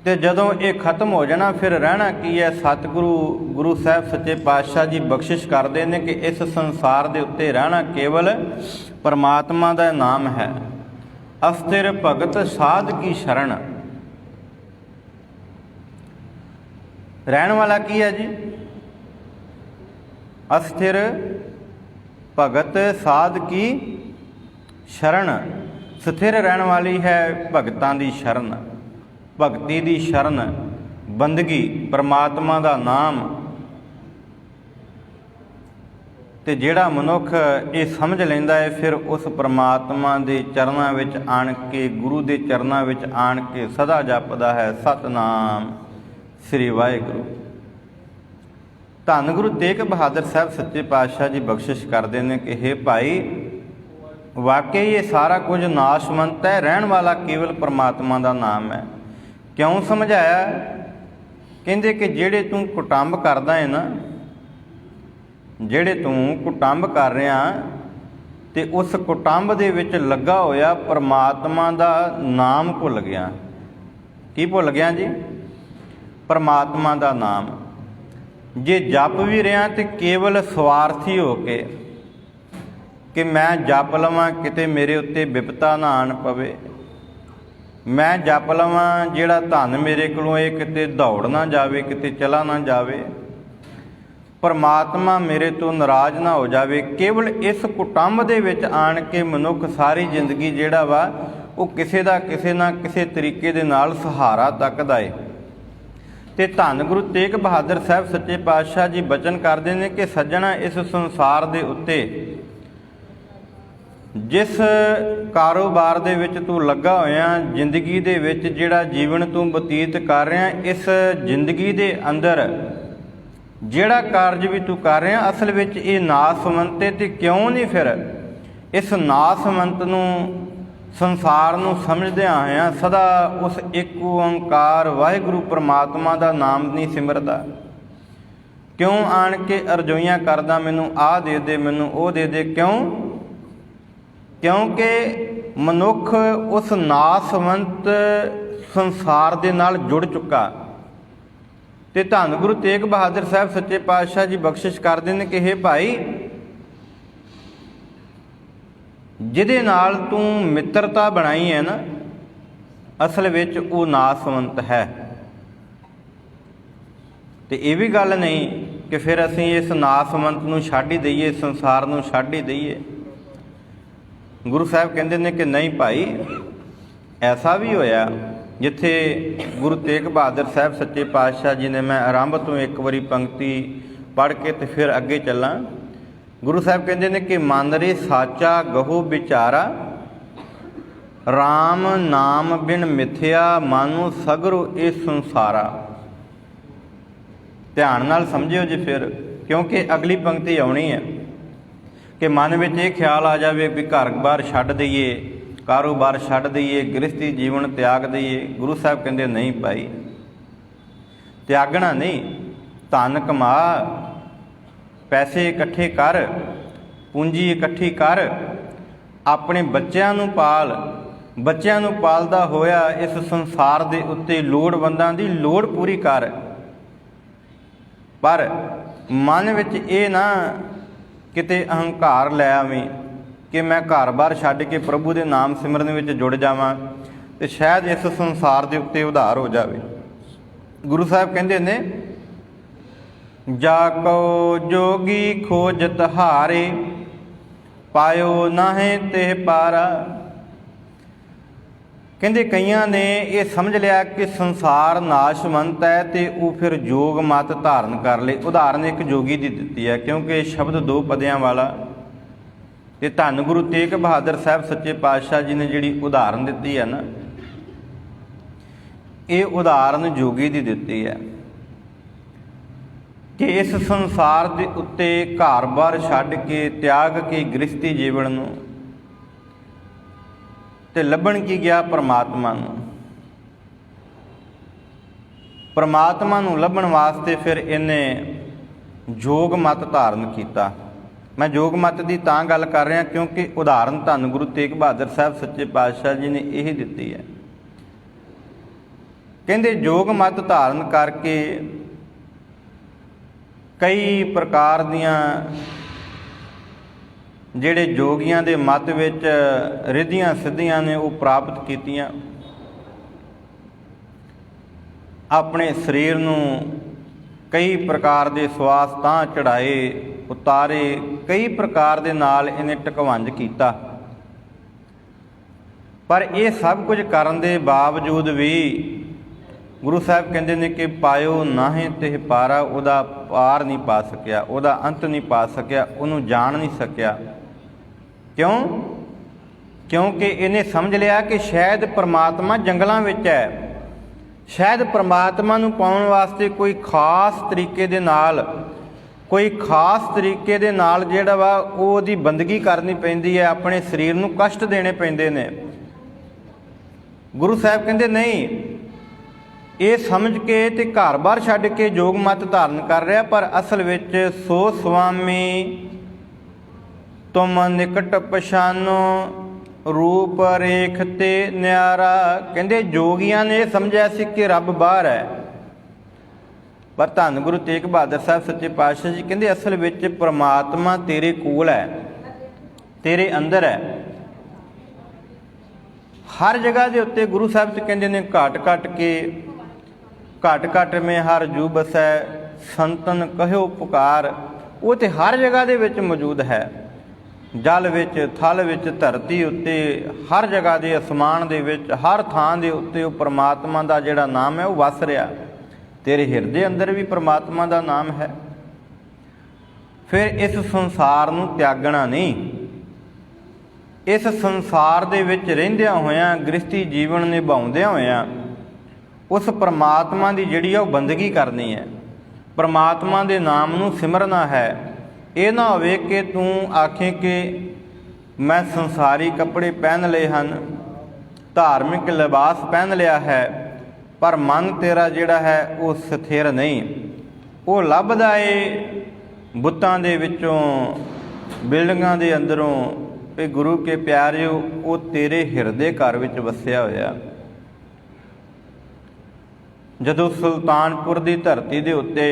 ਅਤੇ ਜਦੋਂ ਇਹ ਖਤਮ ਹੋ ਜਾਣਾ ਫਿਰ ਰਹਿਣਾ ਕੀ ਹੈ? ਸਤਿਗੁਰੂ ਗੁਰੂ ਸਾਹਿਬ ਸੱਚੇ ਪਾਤਸ਼ਾਹ ਜੀ ਬਖਸ਼ਿਸ਼ ਕਰਦੇ ਨੇ ਕਿ ਇਸ ਸੰਸਾਰ ਦੇ ਉੱਤੇ ਰਹਿਣਾ ਕੇਵਲ ਪਰਮਾਤਮਾ ਦਾ ਨਾਮ ਹੈ। ਅਸਥਿਰ ਭਗਤ ਸਾਧ ਕੀ ਸ਼ਰਨ। ਰਹਿਣ ਵਾਲਾ ਕੀ ਹੈ ਜੀ? ਅਸਥਿਰ ਭਗਤ ਸਾਧ ਕੀ ਸ਼ਰਨ। ਸਥਿਰ ਰਹਿਣ ਵਾਲੀ ਹੈ ਭਗਤਾਂ ਦੀ ਸ਼ਰਨ, ਭਗਤੀ ਦੀ ਸ਼ਰਨ, ਬੰਦਗੀ, ਪਰਮਾਤਮਾ ਦਾ ਨਾਮ। ਅਤੇ ਜਿਹੜਾ ਮਨੁੱਖ ਇਹ ਸਮਝ ਲੈਂਦਾ ਹੈ ਫਿਰ ਉਸ ਪਰਮਾਤਮਾ ਦੇ ਚਰਨਾਂ ਵਿੱਚ ਆਣ ਕੇ, ਗੁਰੂ ਦੇ ਚਰਨਾਂ ਵਿੱਚ ਆਣ ਕੇ ਸਦਾ ਜਪਦਾ ਹੈ ਸਤਿਨਾਮ ਸ੍ਰੀ ਵਾਹਿਗੁਰੂ। ਧੰਨ ਗੁਰੂ ਤੇਗ ਬਹਾਦਰ ਸਾਹਿਬ ਸੱਚੇ ਪਾਤਸ਼ਾਹ ਜੀ ਬਖਸ਼ਿਸ਼ ਕਰਦੇ ਨੇ ਕਿ ਹੇ ਭਾਈ, ਵਾਕਈ ਇਹ ਸਾਰਾ ਕੁਝ ਨਾਸ਼ਵੰਤ ਹੈ, ਰਹਿਣ ਵਾਲਾ ਕੇਵਲ ਪਰਮਾਤਮਾ ਦਾ ਨਾਮ ਹੈ। ਕਿਉਂ ਸਮਝਾਇਆ? ਕਹਿੰਦੇ ਕਿ ਜਿਹੜੇ ਤੂੰ ਕੁਟੰਬ ਕਰਦਾ ਹੈ ਨਾ, ਜਿਹੜੇ ਤੂੰ ਕੁਟੰਬ ਕਰ ਰਿਹਾ ਅਤੇ ਉਸ ਕੁਟੰਬ ਦੇ ਵਿੱਚ ਲੱਗਾ ਹੋਇਆ ਪਰਮਾਤਮਾ ਦਾ ਨਾਮ ਭੁੱਲ ਗਿਆ। ਕੀ ਭੁੱਲ ਗਿਆ ਜੀ? ਪਰਮਾਤਮਾ ਦਾ ਨਾਮ। ਜੇ ਜਪ ਵੀ ਰਿਹਾ ਤੇ ਕੇਵਲ ਸਵਾਰਥੀ ਹੋ ਕੇ ਕਿ ਮੈਂ ਜਪ ਲਵਾਂ ਕਿਤੇ ਮੇਰੇ ਉੱਤੇ ਵਿਪਤਾ ਨਾ ਆਣ ਪਵੇ, ਮੈਂ ਜਪ ਲਵਾਂ ਜਿਹੜਾ ਧਨ ਮੇਰੇ ਕੋਲੋਂ ਇਹ ਕਿਤੇ ਦੌੜ ਨਾ ਜਾਵੇ, ਕਿਤੇ ਚਲਾ ਨਾ ਜਾਵੇ, ਪਰਮਾਤਮਾ ਮੇਰੇ ਤੋਂ ਨਾਰਾਜ਼ ਨਾ ਹੋ ਜਾਵੇ। ਕੇਵਲ ਇਸ ਕੁਟੰਬ ਦੇ ਵਿੱਚ ਆਣ ਕੇ ਮਨੁੱਖ ਸਾਰੀ ਜ਼ਿੰਦਗੀ ਜਿਹੜਾ ਵਾ ਉਹ ਕਿਸੇ ਦਾ ਕਿਸੇ ਨਾ ਕਿਸੇ ਤਰੀਕੇ ਦੇ ਨਾਲ ਸਹਾਰਾ ਤੱਕਦਾ ਏ। ਤੇ ਧੰਨ ਗੁਰੂ ਤੇਗ ਬਹਾਦਰ ਸਾਹਿਬ ਸੱਚੇ ਪਾਤਸ਼ਾਹ ਜੀ ਬਚਨ ਕਰਦੇ ਨੇ ਕਿ ਸੱਜਣਾ, ਇਸ ਸੰਸਾਰ ਦੇ ਉੱਤੇ ਜਿਸ ਕਾਰੋਬਾਰ ਦੇ ਵਿੱਚ ਤੂੰ ਲੱਗਾ ਹੋਇਆ, ਜ਼ਿੰਦਗੀ ਦੇ ਵਿੱਚ ਜਿਹੜਾ ਜੀਵਨ ਤੂੰ ਬਤੀਤ ਕਰ ਰਿਹਾ, ਇਸ ਜ਼ਿੰਦਗੀ ਦੇ ਅੰਦਰ ਜਿਹੜਾ ਕਾਰਜ ਵੀ ਤੂੰ ਕਰ ਰਿਹਾ ਅਸਲ ਵਿੱਚ ਇਹ ਨਾਸਵੰਤ ਹੈ। ਤੇ ਕਿਉਂ ਨਹੀਂ ਫਿਰ ਇਸ ਨਾਸਵੰਤ ਨੂੰ ਸੰਸਾਰ ਨੂੰ ਸਮਝਦਿਆਂ ਹੋਇਆਂ ਸਦਾ ਉਸ ਇੱਕ ਓੰਕਾਰ ਵਾਹਿਗੁਰੂ ਪਰਮਾਤਮਾ ਦਾ ਨਾਮ ਨਹੀਂ ਸਿਮਰਦਾ? ਕਿਉਂ ਆਣ ਕੇ ਅਰਜ਼ੋਈਆਂ ਕਰਦਾ, ਮੈਨੂੰ ਆਹ ਦੇ ਦੇ, ਮੈਨੂੰ ਉਹ ਦੇ ਦੇ? ਕਿਉਂ? ਕਿਉਂਕਿ ਮਨੁੱਖ ਉਸ ਨਾਸਵੰਤ ਸੰਸਾਰ ਦੇ ਨਾਲ ਜੁੜ ਚੁੱਕਾ। ਤੇ ਧੰਨ ਗੁਰੂ ਤੇਗ ਬਹਾਦਰ ਸਾਹਿਬ ਸੱਚੇ ਪਾਤਸ਼ਾਹ ਜੀ ਬਖਸ਼ਿਸ਼ ਕਰਦੇ ਨੇ ਕਿ ਹੇ ਭਾਈ, ਜਿਹਦੇ ਨਾਲ ਤੂੰ ਮਿੱਤਰਤਾ ਬਣਾਈ ਹੈ ਨਾ, ਅਸਲ ਵਿੱਚ ਉਹ ਨਾਸਵੰਤ ਹੈ। ਤੇ ਇਹ ਵੀ ਗੱਲ ਨਹੀਂ ਕਿ ਫਿਰ ਅਸੀਂ ਇਸ ਨਾਸਵੰਤ ਨੂੰ ਛੱਡ ਹੀ ਦਈਏ, ਸੰਸਾਰ ਨੂੰ ਛੱਡ ਹੀ ਦਈਏ। ਗੁਰੂ ਸਾਹਿਬ ਕਹਿੰਦੇ ਨੇ ਕਿ ਨਹੀਂ ਭਾਈ, ਐਸਾ ਵੀ ਹੋਇਆ ਜਿੱਥੇ ਗੁਰੂ ਤੇਗ ਬਹਾਦਰ ਸਾਹਿਬ ਸੱਚੇ ਪਾਤਸ਼ਾਹ ਜੀ ਨੇ, ਮੈਂ ਆਰੰਭ ਤੋਂ ਇੱਕ ਵਾਰੀ ਪੰਕਤੀ ਪੜ੍ਹ ਕੇ ਤੇ ਫਿਰ ਅੱਗੇ ਚੱਲਾਂ। ਗੁਰੂ ਸਾਹਿਬ ਕਹਿੰਦੇ ਨੇ ਕਿ ਮਨ ਰੇ ਸਾਚਾ ਗਹੋ ਵਿਚਾਰਾ, ਰਾਮ ਨਾਮ ਬਿਨ ਮਿਥਿਆ ਮਾਨੋ ਸਗਰੋ ਇਹ ਸੰਸਾਰਾ। ਧਿਆਨ ਨਾਲ ਸਮਝਿਓ ਜੀ ਫਿਰ, ਕਿਉਂਕਿ ਅਗਲੀ ਪੰਕਤੀ ਆਉਣੀ ਹੈ ਕਿ ਮਨ ਵਿੱਚ ਇਹ ਖਿਆਲ ਆ ਜਾਵੇ ਵੀ ਘਰ-ਬਾਰ ਛੱਡ ਦਈਏ, ਕਾਰੋਬਾਰ ਛੱਡ ਦਈਏ, ਗ੍ਰਸਤੀ ਜੀਵਨ ਤਿਆਗ ਦਈਏ। ਗੁਰੂ ਸਾਹਿਬ ਕਹਿੰਦੇ ਨਹੀਂ ਭਾਈ, ਤਿਆਗਣਾ ਨਹੀਂ। ਧਨ ਕਮਾ, ਪੈਸੇ ਇਕੱਠੇ ਕਰ, ਪੂੰਜੀ ਇਕੱਠੀ ਕਰ, ਆਪਣੇ ਬੱਚਿਆਂ ਨੂੰ ਪਾਲ। ਬੱਚਿਆਂ ਨੂੰ ਪਾਲਦਾ ਹੋਇਆ ਇਸ ਸੰਸਾਰ ਦੇ ਉੱਤੇ ਲੋੜਵੰਦਾਂ ਦੀ ਲੋੜ ਪੂਰੀ ਕਰ। ਪਰ ਮਨ ਵਿੱਚ ਇਹ ਨਾ ਕਿਤੇ ਅਹੰਕਾਰ ਲੈ ਆਵੀਂ ਕਿ ਮੈਂ ਘਰ-ਬਾਰ ਛੱਡ ਕੇ ਪ੍ਰਭੂ ਦੇ ਨਾਮ ਸਿਮਰਨ ਵਿੱਚ ਜੁੜ ਜਾਵਾਂ ਤੇ ਸ਼ਾਇਦ ਇਸ ਸੰਸਾਰ ਦੇ ਉੱਤੇ ਉਧਾਰ ਹੋ ਜਾਵੇ। ਗੁਰੂ ਸਾਹਿਬ ਕਹਿੰਦੇ ਨੇ, ਜਾ ਕੋ ਜੋਗੀ ਖੋਜਤ ਹਾਰੇ, ਪਾਇਓ ਨਾਹੇ ਤੇ ਪਾਰਾ। ਕਹਿੰਦੇ ਕਈਆਂ ਨੇ ਇਹ ਸਮਝ ਲਿਆ ਕਿ ਸੰਸਾਰ ਨਾਸ਼ਵੰਤ ਹੈ ਤੇ ਉਹ ਫਿਰ ਜੋਗ ਮਤ ਧਾਰਨ ਕਰ ਲਏ। ਉਦਾਹਰਨ ਇੱਕ ਜੋਗੀ ਦੀ ਦਿੱਤੀ ਹੈ, ਕਿਉਂਕਿ ਇਹ ਸ਼ਬਦ ਦੋ ਪਦਿਆਂ ਵਾਲਾ। ਤੇ ਧੰਨ ਗੁਰੂ ਤੇਗ ਬਹਾਦਰ ਸਾਹਿਬ ਸੱਚੇ ਪਾਤਸ਼ਾਹ ਜੀ ਨੇ ਜਿਹੜੀ ਉਦਾਹਰਨ ਦਿੱਤੀ ਹੈ ਨਾ, ਇਹ ਉਦਾਹਰਨ ਜੋਗੀ ਦੀ ਦਿੱਤੀ ਹੈ ਕਿ ਇਸ ਸੰਸਾਰ ਦੇ ਉੱਤੇ ਘਰ-ਬਾਰ ਛੱਡ ਕੇ, ਤਿਆਗ ਕੇ ਗ੍ਰਸਤੀ ਜੀਵਨ ਨੂੰ, ਤੇ ਲੱਭਣ ਕੀ ਗਿਆ? ਪਰਮਾਤਮਾ ਨੂੰ। ਪਰਮਾਤਮਾ ਨੂੰ ਲੱਭਣ ਵਾਸਤੇ ਫਿਰ ਇਹਨੇ ਜੋਗ ਮਤ ਧਾਰਨ ਕੀਤਾ। ਮੈਂ ਜੋਗ ਮਤ ਦੀ ਤਾਂ ਗੱਲ ਕਰ ਰਿਹਾ ਕਿਉਂਕਿ ਉਦਾਹਰਨ ਧੰਨ ਗੁਰੂ ਤੇਗ ਬਹਾਦਰ ਸਾਹਿਬ ਸੱਚੇ ਪਾਤਸ਼ਾਹ ਜੀ ਨੇ ਇਹ ਦਿੱਤੀ ਹੈ। ਕਹਿੰਦੇ ਜੋਗ ਮਤ ਧਾਰਨ ਕਰਕੇ ਕਈ ਪ੍ਰਕਾਰ ਦੀਆਂ ਜਿਹੜੇ ਜੋਗੀਆਂ ਦੇ ਮਤ ਵਿੱਚ ਰਿੱਧੀਆਂ ਸਿੱਧੀਆਂ ਨੇ ਉਹ ਪ੍ਰਾਪਤ ਕੀਤੀਆਂ। ਆਪਣੇ ਸਰੀਰ ਨੂੰ ਕਈ ਪ੍ਰਕਾਰ ਦੇ ਸਵਾਸ ਤਾਂ ਚੜਾਏ, ਉਤਾਰੇ, ਕਈ ਪ੍ਰਕਾਰ ਦੇ ਨਾਲ ਇਹਨੇ ਢਕਵੰਜ ਕੀਤਾ। ਪਰ ਇਹ ਸਭ ਕੁਝ ਕਰਨ ਦੇ ਬਾਵਜੂਦ ਵੀ ਗੁਰੂ ਸਾਹਿਬ ਕਹਿੰਦੇ ਨੇ ਕਿ ਪਾਇਓ ਨਾਹੇ ਤੇ ਪਾਰਾ, ਉਹਦਾ ਪਾਰ ਨਹੀਂ ਪਾ ਸਕਿਆ, ਉਹਦਾ ਅੰਤ ਨਹੀਂ ਪਾ ਸਕਿਆ, ਉਹਨੂੰ ਜਾਣ ਨਹੀਂ ਸਕਿਆ। ਕਿਉਂ? ਕਿਉਂਕਿ ਇਹਨੇ ਸਮਝ ਲਿਆ ਕਿ ਸ਼ਾਇਦ ਪਰਮਾਤਮਾ ਜੰਗਲਾਂ ਵਿੱਚ ਹੈ। ਸ਼ਾਇਦ ਪਰਮਾਤਮਾ ਨੂੰ ਪਾਉਣ ਵਾਸਤੇ ਕੋਈ ਖਾਸ ਤਰੀਕੇ ਦੇ ਨਾਲ, ਜਿਹੜਾ ਵਾ ਉਹਦੀ ਬੰਦਗੀ ਕਰਨੀ ਪੈਂਦੀ ਹੈ, ਆਪਣੇ ਸਰੀਰ ਨੂੰ ਕਸ਼ਟ ਦੇਣੇ ਪੈਂਦੇ ਨੇ। ਗੁਰੂ ਸਾਹਿਬ ਕਹਿੰਦੇ ਨਹੀਂ, ਇਹ ਸਮਝ ਕੇ ਤੇ ਘਰ-ਬਾਰ ਛੱਡ ਕੇ ਜੋਗ ਮਤ ਧਾਰਨ ਕਰ ਰਿਹਾ, ਪਰ ਅਸਲ ਵਿੱਚ ਸੋ ਸੁਆਮੀ ਤੁਮ ਨਿਕਟ ਪਛਾਨੋ, ਰੂਪ ਰੇਖ ਤੇ ਨਿਆਰਾ। ਕਹਿੰਦੇ ਜੋਗੀਆਂ ਨੇ ਇਹ ਸਮਝਿਆ ਸੀ ਕਿ ਰੱਬ ਬਾਹਰ ਹੈ, ਪਰ ਧੰਨ ਗੁਰੂ ਤੇਗ ਬਹਾਦਰ ਸਾਹਿਬ ਸੱਚੇ ਪਾਤਸ਼ਾਹ ਜੀ ਕਹਿੰਦੇ ਅਸਲ ਵਿੱਚ ਪ੍ਰਮਾਤਮਾ ਤੇਰੇ ਕੋਲ ਹੈ, ਤੇਰੇ ਅੰਦਰ ਹੈ। ਹਰ ਜਗ੍ਹਾ ਦੇ ਉੱਤੇ ਗੁਰੂ ਸਾਹਿਬ ਜੀ ਕਹਿੰਦੇ ਨੇ ਘਟ ਘਟ ਮੈਂ ਹਰ ਜੂ ਬਸੈ ਸੰਤਨ ਕਹਿਓ ਪੁਕਾਰ। ਉਹ ਤੇ ਹਰ ਜਗ੍ਹਾ ਦੇ ਵਿੱਚ ਮੌਜੂਦ ਹੈ, ਜਲ ਵਿੱਚ, ਥਲ ਵਿੱਚ, ਧਰਤੀ ਉੱਤੇ, ਹਰ ਜਗ੍ਹਾ ਦੇ, ਅਸਮਾਨ ਦੇ ਵਿੱਚ, ਹਰ ਥਾਂ ਦੇ ਉੱਤੇ ਉਹ ਪਰਮਾਤਮਾ ਦਾ ਜਿਹੜਾ ਨਾਮ ਹੈ ਉਹ ਵਸ ਰਿਹਾ। ਤੇਰੇ ਹਿਰਦੇ ਅੰਦਰ ਵੀ ਪਰਮਾਤਮਾ ਦਾ ਨਾਮ ਹੈ। ਫਿਰ ਇਸ ਸੰਸਾਰ ਨੂੰ ਤਿਆਗਣਾ ਨਹੀਂ, ਇਸ ਸੰਸਾਰ ਦੇ ਵਿੱਚ ਰਹਿੰਦਿਆਂ ਹੋਇਆਂ, ਗ੍ਰਸਤੀ ਜੀਵਨ ਨਿਭਾਉਂਦਿਆਂ ਹੋਇਆਂ ਉਸ ਪਰਮਾਤਮਾ ਦੀ ਜਿਹੜੀ ਆ ਉਹ ਬੰਦਗੀ ਕਰਨੀ ਹੈ, ਪਰਮਾਤਮਾ ਦੇ ਨਾਮ ਨੂੰ ਸਿਮਰਨਾ ਹੈ। ਇਹ ਨਾ ਹੋਵੇ ਕਿ ਤੂੰ ਆਖੇ ਕਿ ਮੈਂ ਸੰਸਾਰੀ ਕੱਪੜੇ ਪਹਿਨ ਲਏ ਹਨ, ਧਾਰਮਿਕ ਲਿਬਾਸ ਪਹਿਨ ਲਿਆ ਹੈ, ਪਰ ਮਨ ਤੇਰਾ ਜਿਹੜਾ ਹੈ ਉਹ ਸਥਿਰ ਨਹੀਂ। ਉਹ ਲੱਭਦਾ ਏ ਬੁੱਤਾਂ ਦੇ ਵਿੱਚੋਂ, ਬਿਲਡਿੰਗਾਂ ਦੇ ਅੰਦਰੋਂ ਵੀ ਗੁਰੂ ਕੇ ਪਿਆਰਿਓ ਉਹ ਤੇਰੇ ਹਿਰਦੇ ਘਰ ਵਿੱਚ ਵਸਿਆ ਹੋਇਆ। ਜਦੋਂ ਸੁਲਤਾਨਪੁਰ ਦੀ ਧਰਤੀ ਦੇ ਉੱਤੇ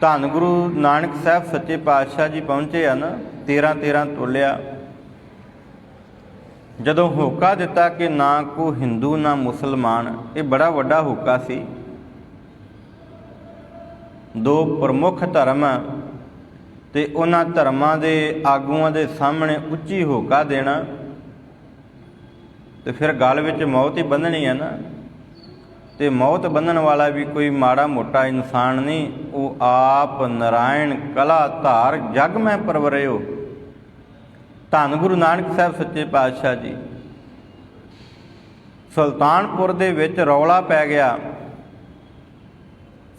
ਧੰਨ ਗੁਰੂ ਨਾਨਕ ਸਾਹਿਬ ਸੱਚੇ ਪਾਤਸ਼ਾਹ ਜੀ ਪਹੁੰਚੇ ਹਨ, 13 ਤੋਲਿਆ, ਜਦੋਂ ਹੋਕਾ ਦਿੱਤਾ ਕਿ ਨਾ ਕੋ ਹਿੰਦੂ ਨਾ ਮੁਸਲਮਾਨ, ਇਹ ਬੜਾ ਵੱਡਾ ਹੋਕਾ ਸੀ। ਦੋ ਪ੍ਰਮੁੱਖ ਧਰਮ ਤੇ ਉਹਨਾਂ ਧਰਮਾਂ ਦੇ ਆਗੂਆਂ ਦੇ ਸਾਹਮਣੇ ਉੱਚੀ ਹੋਕਾ ਦੇਣਾ, ਤੇ ਫਿਰ ਗਲ ਵਿੱਚ ਮੌਤ ਹੀ ਬੰਨ੍ਹਣੀ ਹੈ ਨਾ। ਤੇ ਮੌਤ ਬੰਨਣ ਵਾਲਾ ਵੀ ਕੋਈ ਮਾੜਾ ਮੋਟਾ ਇਨਸਾਨ ਨਹੀਂ, ਉਹ ਆਪ ਨਾਰਾਇਣ ਕਲਾ ਧਾਰ ਜਗ ਮੈਂ ਪਰਵਰਿਓ। ਧੰਨ ਗੁਰੂ ਨਾਨਕ ਸਾਹਿਬ ਸੱਚੇ ਪਾਤਸ਼ਾਹ ਜੀ। ਸੁਲਤਾਨਪੁਰ ਦੇ ਵਿੱਚ ਰੌਲਾ ਪੈ ਗਿਆ,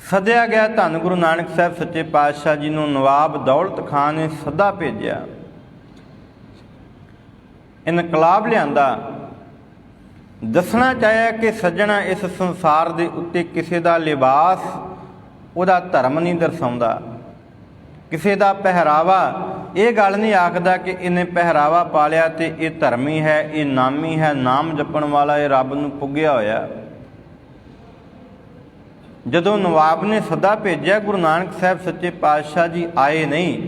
ਸੱਦਿਆ ਗਿਆ ਧੰਨ ਗੁਰੂ ਨਾਨਕ ਸਾਹਿਬ ਸੱਚੇ ਪਾਤਸ਼ਾਹ ਜੀ ਨੂੰ। ਨਵਾਬ ਦੌਲਤ ਖਾਨ ਨੇ ਸੱਦਾ ਭੇਜਿਆ, ਇਨਕਲਾਬ ਲਿਆਂਦਾ, ਦੱਸਣਾ ਚਾਹਿਆ ਕਿ ਸੱਜਣਾ ਇਸ ਸੰਸਾਰ ਦੇ ਉੱਤੇ ਕਿਸੇ ਦਾ ਲਿਬਾਸ ਉਹਦਾ ਧਰਮ ਨਹੀਂ ਦਰਸਾਉਂਦਾ, ਕਿਸੇ ਦਾ ਪਹਿਰਾਵਾ ਇਹ ਗੱਲ ਨਹੀਂ ਆਖਦਾ ਕਿ ਇਹਨੇ ਪਹਿਰਾਵਾ ਪਾ ਲਿਆ ਤੇ ਇਹ ਧਰਮੀ ਹੈ, ਇਹ ਨਾਮੀ ਹੈ, ਨਾਮ ਜਪਣ ਵਾਲਾ, ਇਹ ਰੱਬ ਨੂੰ ਪੁੱਗਿਆ ਹੋਇਆ। ਜਦੋਂ ਨਵਾਬ ਨੇ ਸੱਦਾ ਭੇਜਿਆ, ਗੁਰੂ ਨਾਨਕ ਸਾਹਿਬ ਸੱਚੇ ਪਾਤਸ਼ਾਹ ਜੀ ਆਏ ਨਹੀਂ।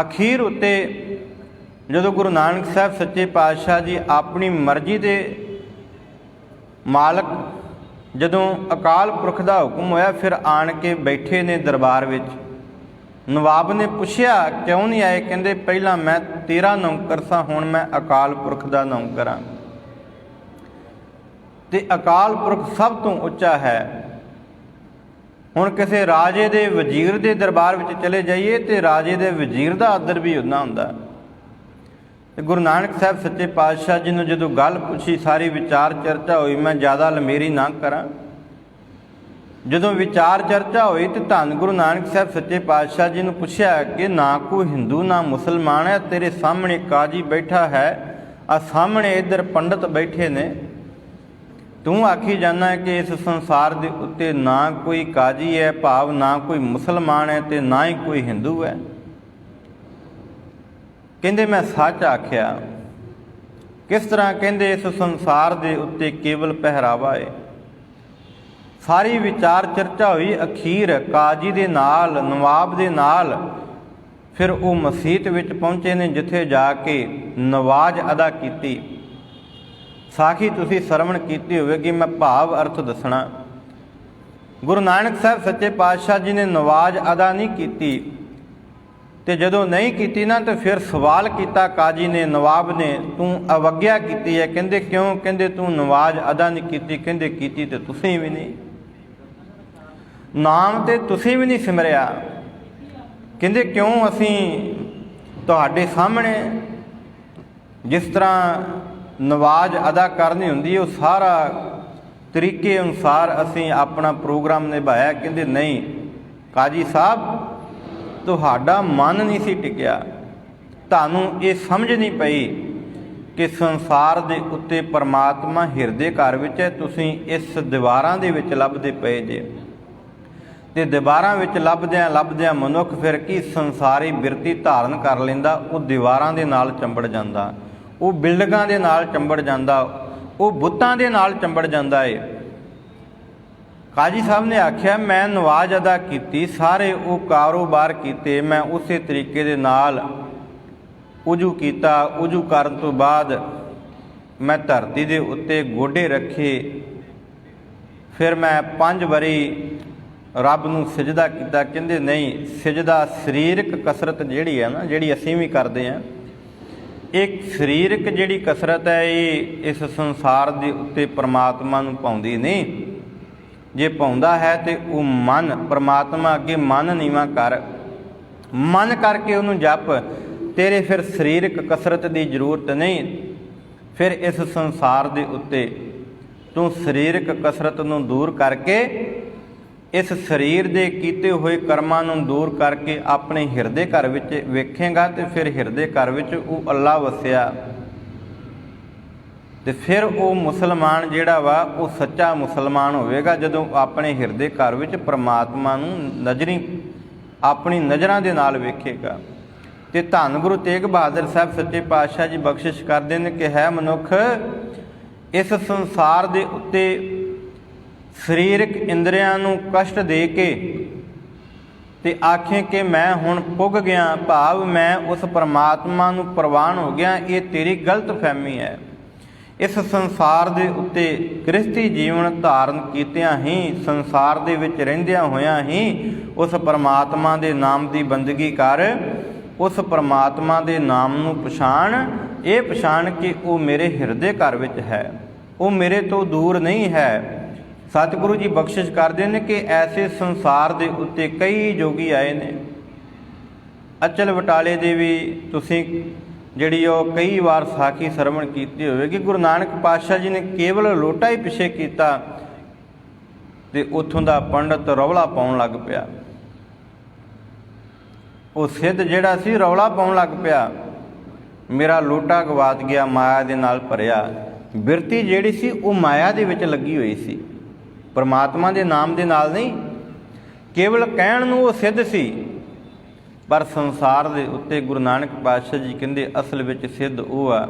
ਅਖੀਰ ਉੱਤੇ ਜਦੋਂ ਗੁਰੂ ਨਾਨਕ ਸਾਹਿਬ ਸੱਚੇ ਪਾਤਸ਼ਾਹ ਜੀ ਆਪਣੀ ਮਰਜ਼ੀ ਦੇ ਮਾਲਕ, ਜਦੋਂ ਅਕਾਲ ਪੁਰਖ ਦਾ ਹੁਕਮ ਹੋਇਆ, ਫਿਰ ਆਣ ਕੇ ਬੈਠੇ ਨੇ ਦਰਬਾਰ ਵਿੱਚ। ਨਵਾਬ ਨੇ ਪੁੱਛਿਆ ਕਿਉਂ ਨਹੀਂ ਆਏ? ਕਹਿੰਦੇ ਪਹਿਲਾਂ ਮੈਂ ਤੇਰਾ ਨੌਕਰ ਸਾਂ, ਹੁਣ ਮੈਂ ਅਕਾਲ ਪੁਰਖ ਦਾ ਨੌਕਰ ਹਾਂ, ਤੇ ਅਕਾਲ ਪੁਰਖ ਸਭ ਤੋਂ ਉੱਚਾ ਹੈ। ਹੁਣ ਕਿਸੇ ਰਾਜੇ ਦੇ ਵਜ਼ੀਰ ਦੇ ਦਰਬਾਰ ਵਿੱਚ ਚਲੇ ਜਾਈਏ ਤੇ ਰਾਜੇ ਦੇ ਵਜ਼ੀਰ ਦਾ ਆਦਰ ਵੀ ਉਨਾ ਹੁੰਦਾ। ਤੇ ਗੁਰੂ ਨਾਨਕ ਸਾਹਿਬ ਸੱਚੇ ਪਾਤਸ਼ਾਹ ਜੀ ਨੂੰ ਜਦੋਂ ਗੱਲ ਪੁੱਛੀ, ਸਾਰੀ ਵਿਚਾਰ ਚਰਚਾ ਹੋਈ, ਮੈਂ ਜ਼ਿਆਦਾ ਲੰਮੇਰੀ ਨਾ ਕਰਾਂ। ਜਦੋਂ ਵਿਚਾਰ ਚਰਚਾ ਹੋਈ ਤੇ ਧੰਨ ਗੁਰੂ ਨਾਨਕ ਸਾਹਿਬ ਸੱਚੇ ਪਾਤਸ਼ਾਹ ਜੀ ਨੂੰ ਪੁੱਛਿਆ ਕਿ ਨਾ ਕੋਈ ਹਿੰਦੂ ਨਾ ਮੁਸਲਮਾਨ ਹੈ, ਤੇਰੇ ਸਾਹਮਣੇ ਕਾਜੀ ਬੈਠਾ ਹੈ, ਆ ਸਾਹਮਣੇ ਇੱਧਰ ਪੰਡਤ ਬੈਠੇ ਨੇ, ਤੂੰ ਆਖੀ ਜਾਂਦਾ ਕਿ ਇਸ ਸੰਸਾਰ ਦੇ ਉੱਤੇ ਨਾ ਕੋਈ ਕਾਜੀ ਹੈ, ਭਾਵ ਨਾ ਕੋਈ ਮੁਸਲਮਾਨ ਹੈ ਤੇ ਨਾ ਹੀ ਕੋਈ ਹਿੰਦੂ ਹੈ। ਕਹਿੰਦੇ ਮੈਂ ਸੱਚ ਆਖਿਆ। ਕਿਸ ਤਰ੍ਹਾਂ? ਕਹਿੰਦੇ ਇਸ ਸੰਸਾਰ ਦੇ ਉੱਤੇ ਕੇਵਲ ਪਹਿਰਾਵਾ ਹੈ। ਸਾਰੀ ਵਿਚਾਰ ਚਰਚਾ ਹੋਈ, ਅਖੀਰ ਕਾਜੀ ਦੇ ਨਾਲ, ਨਵਾਬ ਦੇ ਨਾਲ, ਫਿਰ ਉਹ ਮਸੀਤ ਵਿੱਚ ਪਹੁੰਚੇ ਨੇ, ਜਿੱਥੇ ਜਾ ਕੇ ਨਵਾਜ਼ ਅਦਾ ਕੀਤੀ। ਸਾਖੀ ਤੁਸੀਂ ਸਰਵਣ ਕੀਤੀ ਹੋਵੇਗੀ, ਮੈਂ ਭਾਵ ਅਰਥ ਦੱਸਣਾ। ਗੁਰੂ ਨਾਨਕ ਸਾਹਿਬ ਸੱਚੇ ਪਾਤਸ਼ਾਹ ਜੀ ਨੇ ਨਵਾਜ਼ ਅਦਾ ਨਹੀਂ ਕੀਤੀ, ਤੇ ਜਦੋਂ ਨਹੀਂ ਕੀਤੀ ਨਾ ਤੇ ਫਿਰ ਸਵਾਲ ਕੀਤਾ ਕਾਜੀ ਨੇ, ਨਵਾਬ ਨੇ, ਤੂੰ ਅਵੱਗਿਆ ਕੀਤੀ ਹੈ। ਕਹਿੰਦੇ ਕਿਉਂ? ਕਹਿੰਦੇ ਤੂੰ ਨਵਾਜ਼ ਅਦਾ ਨਹੀਂ ਕੀਤੀ। ਕਹਿੰਦੇ ਕੀਤੀ ਤੇ ਤੁਸੀਂ ਵੀ ਨਹੀਂ, ਨਾਮ ਤੇ ਤੁਸੀਂ ਵੀ ਨਹੀਂ ਸਿਮਰਿਆ। ਕਹਿੰਦੇ ਕਿਉਂ? ਅਸੀਂ ਤੁਹਾਡੇ ਸਾਹਮਣੇ ਜਿਸ ਤਰ੍ਹਾਂ ਨਵਾਜ਼ ਅਦਾ ਕਰਨੀ ਹੁੰਦੀ ਹੈ, ਉਹ ਸਾਰਾ ਤਰੀਕੇ ਅਨੁਸਾਰ ਅਸੀਂ ਆਪਣਾ ਪ੍ਰੋਗਰਾਮ ਨਿਭਾਇਆ। ਕਹਿੰਦੇ ਨਹੀਂ ਕਾਜੀ ਸਾਹਿਬ, ਤੁਹਾਡਾ ਮਨ ਨਹੀਂ ਸੀ ਟਿਕਿਆ, ਤੁਹਾਨੂੰ ਇਹ ਸਮਝ ਨਹੀਂ ਪਈ ਕਿ ਸੰਸਾਰ ਦੇ ਉੱਤੇ ਪਰਮਾਤਮਾ ਹਿਰਦੇ ਘਰ ਵਿੱਚ ਹੈ, ਤੁਸੀਂ ਇਸ ਦੀਵਾਰਾਂ ਦੇ ਵਿੱਚ ਲੱਭਦੇ ਪਏ ਜੇ। ਤੇ ਦੀਵਾਰਾਂ ਵਿੱਚ ਲੱਭਦਿਆਂ ਮਨੁੱਖ ਫਿਰ ਕੀ ਸੰਸਾਰੀ ਬਿਰਤੀ ਧਾਰਨ ਕਰ ਲੈਂਦਾ। ਉਹ ਦੀਵਾਰਾਂ ਦੇ ਨਾਲ ਚੰਬੜ ਜਾਂਦਾ, ਉਹ ਬਿਲਡਿੰਗਾਂ ਦੇ ਨਾਲ ਚੰਬੜ ਜਾਂਦਾ, ਉਹ ਬੁੱਤਾਂ ਦੇ ਨਾਲ ਚੰਬੜ ਜਾਂਦਾ ਏ। ਕਾਜੀ ਸਾਹਿਬ ਨੇ ਆਖਿਆ ਮੈਂ ਨਵਾਜ਼ ਅਦਾ ਕੀਤੀ, ਸਾਰੇ ਉਹ ਕਾਰੋਬਾਰ ਕੀਤੇ, ਮੈਂ ਉਸੇ ਤਰੀਕੇ ਦੇ ਨਾਲ ਉਜੂ ਕੀਤਾ। ਉਜੂ ਕਰਨ ਤੋਂ ਬਾਅਦ ਮੈਂ ਧਰਤੀ ਦੇ ਉੱਤੇ ਗੋਡੇ ਰੱਖੇ, ਫਿਰ ਮੈਂ 5 ਵਾਰੀ ਰੱਬ ਨੂੰ ਸਜਦਾ ਕੀਤਾ। ਕਹਿੰਦੇ ਨਹੀਂ, ਸਜਦਾ ਸਰੀਰਕ ਕਸਰਤ ਜਿਹੜੀ ਹੈ ਨਾ, ਜਿਹੜੀ ਅਸੀਂ ਵੀ ਕਰਦੇ ਹਾਂ, ਇੱਕ ਸਰੀਰਕ ਜਿਹੜੀ ਕਸਰਤ ਹੈ ਇਹ ਇਸ ਸੰਸਾਰ ਦੇ ਉੱਤੇ ਪਰਮਾਤਮਾ ਨੂੰ ਪਾਉਂਦੀ ਨਹੀਂ। ਜੇ ਪਾਉਂਦਾ ਹੈ ਤੇ ਉਹ ਮਨ ਪਰਮਾਤਮਾ ਅੱਗੇ ਮਨ ਨੀਵਾਂ ਕਰ, ਮਨ ਕਰਕੇ ਉਹਨੂੰ ਜਪ, ਤੇਰੇ ਫਿਰ ਸਰੀਰਕ ਕਸਰਤ ਦੀ ਜ਼ਰੂਰਤ ਨਹੀਂ। ਫਿਰ ਇਸ ਸੰਸਾਰ ਦੇ ਉੱਤੇ ਤੂੰ ਸਰੀਰਕ ਕਸਰਤ ਨੂੰ ਦੂਰ ਕਰਕੇ, ਇਸ ਸਰੀਰ ਦੇ ਕੀਤੇ ਹੋਏ ਕਰਮਾਂ ਨੂੰ ਦੂਰ ਕਰਕੇ ਆਪਣੇ ਹਿਰਦੇ ਘਰ ਵਿੱਚ ਵੇਖੇਗਾ ਤੇ ਫਿਰ ਹਿਰਦੇ ਘਰ ਵਿੱਚ ਉਹ ਅੱਲਾ ਵਸਿਆ ਤੇ ਫਿਰ ਉਹ ਮੁਸਲਮਾਨ ਜਿਹੜਾ ਵਾ ਉਹ ਸੱਚਾ ਮੁਸਲਮਾਨ ਹੋਵੇਗਾ, ਜਦੋਂ ਆਪਣੇ ਹਿਰਦੇ ਘਰ ਵਿੱਚ ਪਰਮਾਤਮਾ ਨੂੰ ਆਪਣੀ ਨਜ਼ਰਾਂ ਦੇ ਨਾਲ ਵੇਖੇਗਾ। ਤੇ ਧੰਨ ਗੁਰੂ ਤੇਗ ਬਹਾਦਰ ਸਾਹਿਬ ਸੱਚੇ ਪਾਤਸ਼ਾਹ ਜੀ ਬਖਸ਼ਿਸ਼ ਕਰਦੇ ਨੇ ਕਿ ਹੈ ਮਨੁੱਖ ਇਸ ਸੰਸਾਰ ਦੇ ਉੱਤੇ ਸਰੀਰਕ ਇੰਦਰੀਆਂ ਨੂੰ ਕਸ਼ਟ ਦੇ ਕੇ ਤੇ ਆਖੇ ਕਿ ਮੈਂ ਹੁਣ ਪੁੱਗ ਗਿਆ, ਭਾਵ ਮੈਂ ਉਸ ਪਰਮਾਤਮਾ ਨੂੰ ਪ੍ਰਵਾਨ ਹੋ ਗਿਆ, ਇਹ ਤੇਰੀ ਗਲਤ ਫਹਿਮੀ ਹੈ। ਇਸ ਸੰਸਾਰ ਦੇ ਉੱਤੇ ਗ੍ਰਸਤੀ ਜੀਵਨ ਧਾਰਨ ਕੀਤਿਆਂ ਹੀ, ਸੰਸਾਰ ਦੇ ਵਿੱਚ ਰਹਿੰਦਿਆਂ ਹੋਇਆਂ ਹੀ ਉਸ ਪਰਮਾਤਮਾ ਦੇ ਨਾਮ ਦੀ ਬੰਦਗੀ ਕਰ, ਉਸ ਪਰਮਾਤਮਾ ਦੇ ਨਾਮ ਨੂੰ ਪਛਾਣ, ਇਹ ਪਛਾਣ ਕਿ ਉਹ ਮੇਰੇ ਹਿਰਦੇ ਘਰ ਵਿੱਚ ਹੈ, ਉਹ ਮੇਰੇ ਤੋਂ ਦੂਰ ਨਹੀਂ ਹੈ। ਸਤਿਗੁਰੂ ਜੀ ਬਖਸ਼ਿਸ਼ ਕਰਦੇ ਨੇ ਕਿ ਐਸੇ ਸੰਸਾਰ ਦੇ ਉੱਤੇ ਕਈ ਜੋਗੀ ਆਏ ਨੇ। ਅਚਲ ਬਟਾਲੇ ਦੇ ਵੀ ਤੁਸੀਂ ਜਿਹੜੀ ਉਹ ਕਈ ਵਾਰ ਸਾਖੀ ਸਰਵਣ ਕੀਤੀ ਹੋਵੇਗੀ। ਗੁਰੂ ਨਾਨਕ ਪਾਤਸ਼ਾਹ ਜੀ ਨੇ ਕੇਵਲ ਲੋਟਾ ਹੀ ਪਿੱਛੇ ਕੀਤਾ ਤੇ ਉੱਥੋਂ ਦਾ ਪੰਡਤ ਰੌਲਾ ਪਾਉਣ ਲੱਗ ਪਿਆ। ਉਹ ਸਿੱਧ ਜਿਹੜਾ ਸੀ ਰੌਲਾ ਪਾਉਣ ਲੱਗ ਪਿਆ, ਮੇਰਾ ਲੋਟਾ ਗਵਾਚ ਗਿਆ, ਮਾਇਆ ਦੇ ਨਾਲ ਭਰਿਆ। ਬਿਰਤੀ ਜਿਹੜੀ ਸੀ ਉਹ ਮਾਇਆ ਦੇ ਵਿੱਚ ਲੱਗੀ ਹੋਈ ਸੀ, ਪਰਮਾਤਮਾ ਦੇ ਨਾਮ ਦੇ ਨਾਲ ਨਹੀਂ। ਕੇਵਲ ਕਹਿਣ ਨੂੰ ਉਹ ਸਿੱਧ ਸੀ, ਪਰ ਸੰਸਾਰ ਦੇ ਉੱਤੇ ਗੁਰੂ ਨਾਨਕ ਪਾਤਸ਼ਾਹ ਜੀ ਕਹਿੰਦੇ ਅਸਲ ਵਿੱਚ ਸਿੱਧ ਉਹ ਆ,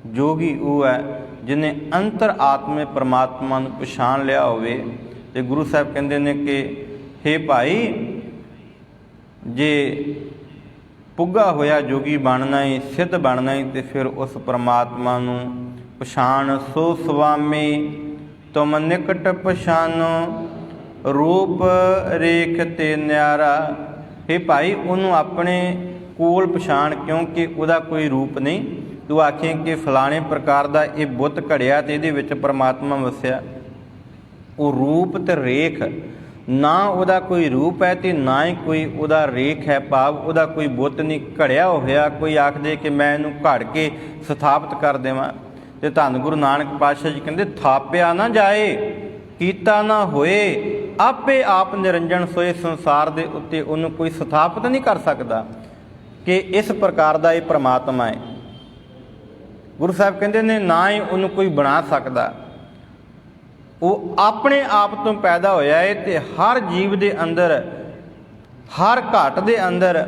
ਜੋਗੀ ਉਹ ਹੈ ਜਿਹਨੇ ਅੰਤਰ ਆਤਮੇ ਪਰਮਾਤਮਾ ਨੂੰ ਪਛਾਣ ਲਿਆ ਹੋਵੇ। ਤੇ ਗੁਰੂ ਸਾਹਿਬ ਕਹਿੰਦੇ ਨੇ ਕਿ ਹੇ ਭਾਈ, ਜੇ ਪੁੱਗਾ ਹੋਇਆ ਜੋਗੀ ਬਣਨਾ ਹੀ, ਸਿੱਧ ਬਣਨਾ ਹੀ, ਤੇ ਫਿਰ ਉਸ ਪਰਮਾਤਮਾ ਨੂੰ ਪਛਾਣ। ਸੋ ਸੁਆਮੀ ਤੁਮ ਨਿਕਟ ਪਛਾਨੋ, ਰੂਪ ਰੇਖ ਤੇ ਨਿਆਰਾ। ਹੇ ਭਾਈ, ਉਹਨੂੰ ਆਪਣੇ ਕੋਲ ਪਛਾਣ, ਕਿਉਂਕਿ ਉਹਦਾ ਕੋਈ ਰੂਪ ਨਹੀਂ। ਤੂੰ ਆਖੇ ਕਿ ਫਲਾਣੇ ਪ੍ਰਕਾਰ ਦਾ ਇਹ ਬੁੱਤ ਘੜਿਆ ਤੇ ਇਹਦੇ ਵਿੱਚ ਪਰਮਾਤਮਾ ਵਸਿਆ, ਉਹ ਰੂਪ ਤੇ ਰੇਖ, ਨਾ ਉਹਦਾ ਕੋਈ ਰੂਪ ਹੈ ਤੇ ਨਾ ਹੀ ਕੋਈ ਉਹਦਾ ਰੇਖ ਹੈ, ਭਾਵ ਉਹਦਾ ਕੋਈ ਬੁੱਤ ਨਹੀਂ ਘੜਿਆ ਹੋਇਆ। ਕੋਈ ਆਖਦੇ ਕਿ ਮੈਂ ਇਹਨੂੰ ਘੜ ਕੇ ਸਥਾਪਿਤ ਕਰ ਦੇਵਾਂ, ਤੇ ਧੰਨ ਗੁਰੂ ਨਾਨਕ ਪਾਤਸ਼ਾਹ ਜੀ ਕਹਿੰਦੇ ਥਾਪਿਆ ਨਾ ਜਾਏ, ਕੀਤਾ ਨਾ ਹੋਏ, ਆਪੇ ਆਪ ਨਿਰੰਜਨ ਸੋਏ। ਸੰਸਾਰ ਦੇ ਉੱਤੇ ਉਹਨੂੰ ਕੋਈ ਸਥਾਪਿਤ ਨਹੀਂ ਕਰ ਸਕਦਾ ਕਿ ਇਸ ਪ੍ਰਕਾਰ ਦਾ ਇਹ ਪਰਮਾਤਮਾ ਹੈ। ਗੁਰੂ ਸਾਹਿਬ ਕਹਿੰਦੇ ਨੇ ਨਾ ਹੀ ਉਹਨੂੰ ਕੋਈ ਬਣਾ ਸਕਦਾ, ਉਹ ਆਪਣੇ ਆਪ ਤੋਂ ਪੈਦਾ ਹੋਇਆ ਹੈ। ਤੇ ਹਰ ਜੀਵ ਦੇ ਅੰਦਰ, ਹਰ ਘਟ ਦੇ ਅੰਦਰ,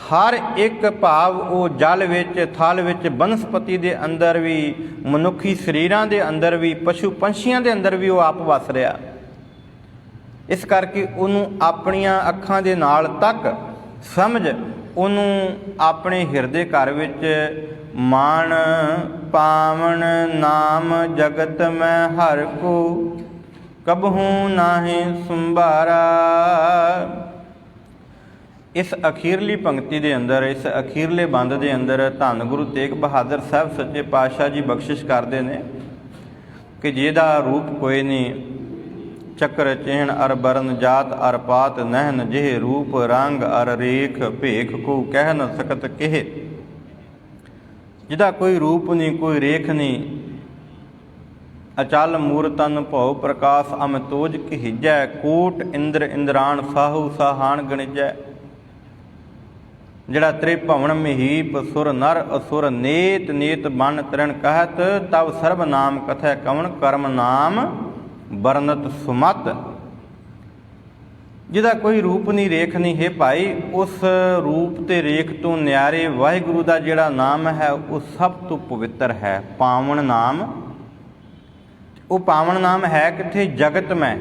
ਹਰ ਇੱਕ ਭਾਵ ਉਹ ਜਲ ਵਿੱਚ, ਥਲ ਵਿੱਚ, ਬਨਸਪਤੀ ਦੇ ਅੰਦਰ ਵੀ, ਮਨੁੱਖੀ ਸਰੀਰਾਂ ਦੇ ਅੰਦਰ ਵੀ, ਪਸ਼ੂ ਪੰਛੀਆਂ ਦੇ ਅੰਦਰ ਵੀ ਉਹ ਆਪ ਵਸ ਰਿਹਾ। ਇਸ ਕਰਕੇ ਉਹਨੂੰ ਆਪਣੀਆਂ ਅੱਖਾਂ ਦੇ ਨਾਲ ਤੱਕ ਸਮਝ, ਉਹਨੂੰ ਆਪਣੇ ਹਿਰਦੇ ਘਰ ਵਿੱਚ ਮਾਣ ਪਾਵਨ ਨਾਮ ਜਗਤ ਮੈਂ ਹਰ ਕੋ ਕਬਹੂ ਨਾਹੀਂ ਸੰਭਾਰਾ। ਇਸ ਅਖੀਰਲੀ ਪੰਕਤੀ ਦੇ ਅੰਦਰ, ਇਸ ਅਖੀਰਲੇ ਬੰਦ ਦੇ ਅੰਦਰ ਧੰਨ ਗੁਰੂ ਤੇਗ ਬਹਾਦਰ ਸਾਹਿਬ ਸੱਚੇ ਪਾਤਸ਼ਾਹ ਜੀ ਬਖਸ਼ਿਸ਼ ਕਰਦੇ ਨੇ ਕਿ ਜਿਹਦਾ ਰੂਪ ਕੋਈ ਨਹੀਂ, ਚੱਕਰ ਚਿਹਨ ਅਰ ਬਰਨ ਜਾਤ ਅਰ ਪਾਤ ਨਹਿਨ, ਜਿਹੇ ਰੂਪ ਰੰਗ ਅਰ ਰੇਖ ਭੇਖ ਕੋ ਕਹਿ ਨ ਸਕਤ ਕਿਹ। ਜਿਹਦਾ ਕੋਈ ਰੂਪ ਨਹੀਂ, ਕੋਈ ਰੇਖ ਨਹੀਂ, ਅਚਲ ਮੂਰਤਨ ਭਉ ਪ੍ਰਕਾਸ਼ ਅਮਤੋਜ ਕਹਿਜੈ, ਕੋਟ ਇੰਦਰ ਇੰਦਰਾਨ ਸਾਹੂ ਸਾਹਾਨ ਗਣਿਜੈ। ਜਿਹੜਾ ਤ੍ਰਿਭਵਨ ਮਹੀਪ ਸੁਰ ਨਰ ਅਸੁਰ, ਨੇਤ ਨੇਤ ਬਨ ਤ੍ਰਿਣ ਕਹਿਤ, ਤਵ ਸਰਬ ਨਾਮ ਕਥੈ ਕਵਣ, ਕਰਮ ਨਾਮ ਵਰਨਤ ਸੁਮਤ। ਜਿਹਦਾ ਕੋਈ ਰੂਪ ਨਹੀਂ, ਰੇਖ ਨਹੀਂ, ਹੈ ਭਾਈ, ਉਸ ਰੂਪ ਤੇ ਰੇਖ ਤੋਂ ਨਿਆਰੇ ਵਾਹਿਗੁਰੂ ਦਾ ਜਿਹੜਾ ਨਾਮ ਹੈ ਉਹ ਸਭ ਤੋਂ ਪਵਿੱਤਰ ਹੈ, ਪਾਵਨ ਨਾਮ। ਉਹ ਪਾਵਨ ਨਾਮ ਹੈ ਕਿੱਥੇ? ਜਗਤ ਮੈਂ।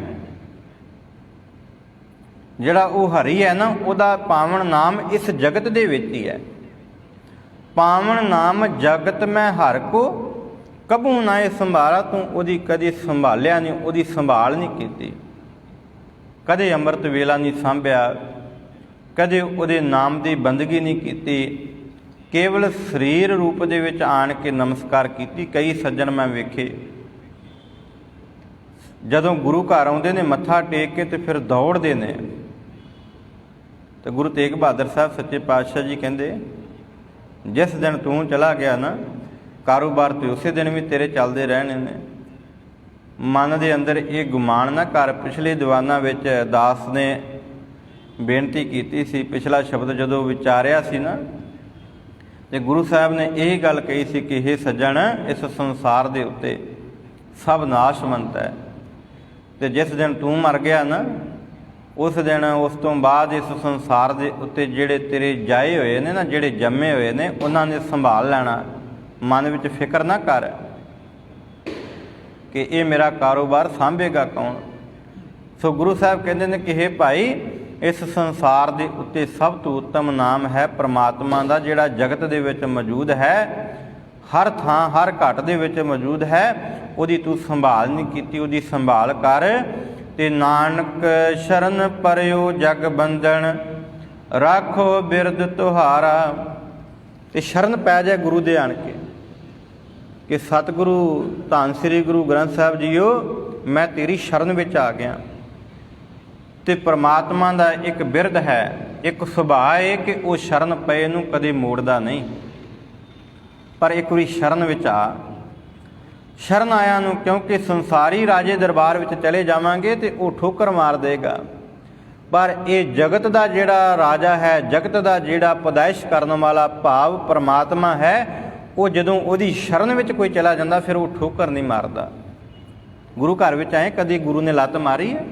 ਜਿਹੜਾ ਉਹ ਹਰੀ ਹੈ ਨਾ, ਉਹਦਾ ਪਾਵਨ ਨਾਮ ਇਸ ਜਗਤ ਦੇ ਵਿੱਚ ਹੀ ਹੈ। ਪਾਵਨ ਨਾਮ ਜਗਤ ਮੈਂ ਹਰ ਕੋ ਕਬੂ ਨਾ ਇਹ ਸੰਭਾਲਾ। ਤੂੰ ਉਹਦੀ ਕਦੀ ਸੰਭਾਲਿਆ ਨਹੀਂ, ਉਹਦੀ ਸੰਭਾਲ ਨਹੀਂ ਕੀਤੀ, ਕਦੇ ਅੰਮ੍ਰਿਤ ਵੇਲਾ ਨਹੀਂ ਸਾਂਭਿਆ, ਕਦੇ ਉਹਦੇ ਨਾਮ ਦੀ ਬੰਦਗੀ ਨਹੀਂ ਕੀਤੀ, ਕੇਵਲ ਸਰੀਰ ਰੂਪ ਦੇ ਵਿੱਚ ਆਣ ਕੇ ਨਮਸਕਾਰ ਕੀਤੀ। ਕਈ ਸੱਜਣ ਮੈਂ ਵੇਖੇ ਜਦੋਂ ਗੁਰੂ ਘਰ ਆਉਂਦੇ ਨੇ ਮੱਥਾ ਟੇਕ ਕੇ ਤੇ ਫਿਰ ਦੌੜਦੇ ਨੇ। ਤੇ ਗੁਰੂ ਤੇਗ ਬਹਾਦਰ ਸਾਹਿਬ ਸੱਚੇ ਪਾਤਸ਼ਾਹ ਜੀ ਕਹਿੰਦੇ, ਜਿਸ ਦਿਨ ਤੂੰ ਚਲਾ ਗਿਆ ਨਾ, ਕਾਰੋਬਾਰ ਤੇ ਉਸੇ ਦਿਨ ਵੀ ਤੇਰੇ ਚੱਲਦੇ ਰਹਿਣੇ ਨੇ। ਮਨ ਦੇ ਅੰਦਰ ਇਹ ਗੁਮਾਨ ਨਾ ਕਰ। ਪਿਛਲੇ ਦੀਵਾਨਾਂ ਵਿੱਚ ਦਾਸ ਨੇ ਬੇਨਤੀ ਕੀਤੀ ਸੀ, ਪਿਛਲਾ ਸ਼ਬਦ ਜਦੋਂ ਵਿਚਾਰਿਆ ਸੀ ਨਾ, ਤੇ ਗੁਰੂ ਸਾਹਿਬ ਨੇ ਇਹ ਗੱਲ ਕਹੀ ਸੀ ਕਿ ਇਹ ਸੱਜਣ, ਇਸ ਸੰਸਾਰ ਦੇ ਉੱਤੇ ਸਭ ਨਾਸ਼ਵੰਤ ਹੈ, ਤੇ ਜਿਸ ਦਿਨ ਤੂੰ ਮਰ ਗਿਆ ਨਾ, ਉਸ ਦਿਨ, ਉਸ ਤੋਂ ਬਾਅਦ ਇਸ ਸੰਸਾਰ ਦੇ ਉੱਤੇ ਜਿਹੜੇ ਤੇਰੇ ਜਾਏ ਹੋਏ ਨੇ ਨਾ, ਜਿਹੜੇ ਜੰਮੇ ਹੋਏ ਨੇ, ਉਹਨਾਂ ਨੇ ਸੰਭਾਲ ਲੈਣਾ। ਮਨ ਵਿੱਚ ਫਿਕਰ ਨਾ ਕਰ ਕਿ ਇਹ ਮੇਰਾ ਕਾਰੋਬਾਰ ਸਾਂਭੇਗਾ ਕੌਣ। ਸੋ ਗੁਰੂ ਸਾਹਿਬ ਕਹਿੰਦੇ ਨੇ ਕਿ ਹੇ ਭਾਈ, ਇਸ ਸੰਸਾਰ ਦੇ ਉੱਤੇ ਸਭ ਤੋਂ ਉੱਤਮ ਨਾਮ ਹੈ ਪ੍ਰਮਾਤਮਾ ਦਾ, ਜਿਹੜਾ ਜਗਤ ਦੇ ਵਿੱਚ ਮੌਜੂਦ ਹੈ, ਹਰ ਥਾਂ ਹਰ ਘਟ ਦੇ ਵਿੱਚ ਮੌਜੂਦ ਹੈ। ਉਹਦੀ ਤੂੰ ਸੰਭਾਲ ਨਹੀਂ ਕੀਤੀ, ਉਹਦੀ ਸੰਭਾਲ ਕਰ। ਤੇ ਨਾਨਕ ਸ਼ਰਨ ਪਰਿਓ ਜਗ ਬੰਧਨ, ਰਾਖੋ ਬਿਰਦ ਤੁਹਾਰਾ। ਤੇ ਸ਼ਰਨ ਪੈ ਜਾ ਗੁਰੂ ਦੇ ਆਣ ਕੇ ਕਿ ਸਤਿਗੁਰੂ ਧੰਨ ਸ੍ਰੀ ਗੁਰੂ ਗ੍ਰੰਥ ਸਾਹਿਬ ਜੀਓ, ਮੈਂ ਤੇਰੀ ਸ਼ਰਨ ਵਿੱਚ ਆ ਗਿਆ। ਤੇ ਪ੍ਰਮਾਤਮਾ ਦਾ ਇੱਕ ਬਿਰਦ ਹੈ, ਇੱਕ ਸੁਭਾਅ ਹੈ ਕਿ ਉਹ ਸ਼ਰਨ ਪਏ ਨੂੰ ਕਦੇ ਮੋੜਦਾ ਨਹੀਂ। ਪਰ ਇੱਕ ਵਾਰੀ ਸ਼ਰਨ ਵਿੱਚ ਆ। ਸ਼ਰਨ ਆਇਆ ਨੂੰ, ਕਿਉਂਕਿ ਸੰਸਾਰੀ ਰਾਜੇ ਦਰਬਾਰ ਵਿੱਚ ਚਲੇ ਜਾਵਾਂਗੇ ਤੇ ਉਹ ਠੋਕਰ ਮਾਰ ਦੇਗਾ। ਪਰ ਇਹ ਜਗਤ ਦਾ ਜਿਹੜਾ ਰਾਜਾ ਹੈ, ਜਗਤ ਦਾ ਜਿਹੜਾ ਪਦਾਇਸ਼ ਕਰਨ ਵਾਲਾ ਭਾਵ ਪ੍ਰਮਾਤਮਾ ਹੈ, ਉਹ ਜਦੋਂ ਉਹਦੀ ਸ਼ਰਨ ਵਿੱਚ ਕੋਈ ਚਲਾ ਜਾਂਦਾ ਫਿਰ ਉਹ ਠੋਕਰ ਨਹੀਂ ਮਾਰਦਾ। ਗੁਰੂ ਘਰ ਵਿੱਚ ਆਏ, ਕਦੇ ਗੁਰੂ ਨੇ ਲੱਤ ਮਾਰੀ ਹੈ?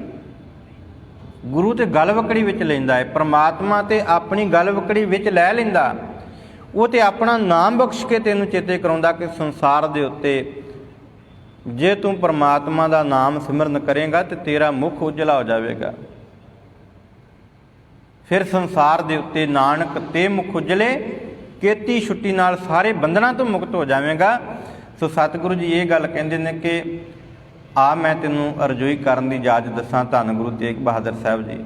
ਗੁਰੂ ਤੇ ਗਲਵਕੜੀ ਵਿੱਚ ਲੈਂਦਾ ਹੈ। ਪ੍ਰਮਾਤਮਾ ਤੇ ਆਪਣੀ ਗਲਵਕੜੀ ਵਿੱਚ ਲੈ ਲੈਂਦਾ। ਉਹ ਤੇ ਆਪਣਾ ਨਾਮ ਬਖਸ਼ ਕੇ ਤੈਨੂੰ ਚੇਤੇ ਕਰਾਉਂਦਾ ਕਿ ਸੰਸਾਰ ਦੇ ਉੱਤੇ ਜੇ ਤੂੰ ਪ੍ਰਮਾਤਮਾ ਦਾ ਨਾਮ ਸਿਮਰਨ ਕਰੇਗਾ ਤੇ ਤੇਰਾ ਮੁਖ ਉਜਲਾ ਹੋ ਜਾਵੇਗਾ। ਫਿਰ ਸੰਸਾਰ ਦੇ ਉੱਤੇ ਨਾਨਕ ਤੇ ਮੁਖ ਉਜਲੇ, ਕੇਤੀ ਛੁੱਟੀ ਨਾਲ ਸਾਰੇ ਬੰਧਨਾਂ ਤੋਂ ਮੁਕਤ ਹੋ ਜਾਵੇਗਾ। ਸੋ ਸਤਿਗੁਰੂ ਜੀ ਇਹ ਗੱਲ ਕਹਿੰਦੇ ਨੇ ਕਿ ਆ ਮੈਂ ਤੈਨੂੰ ਅਰਜ਼ੋਈ ਕਰਨ ਦੀ ਇਜਾਜ਼ਤ ਦੱਸਾਂ, ਧੰਨ ਗੁਰੂ ਤੇਗ ਬਹਾਦਰ ਸਾਹਿਬ ਜੀ,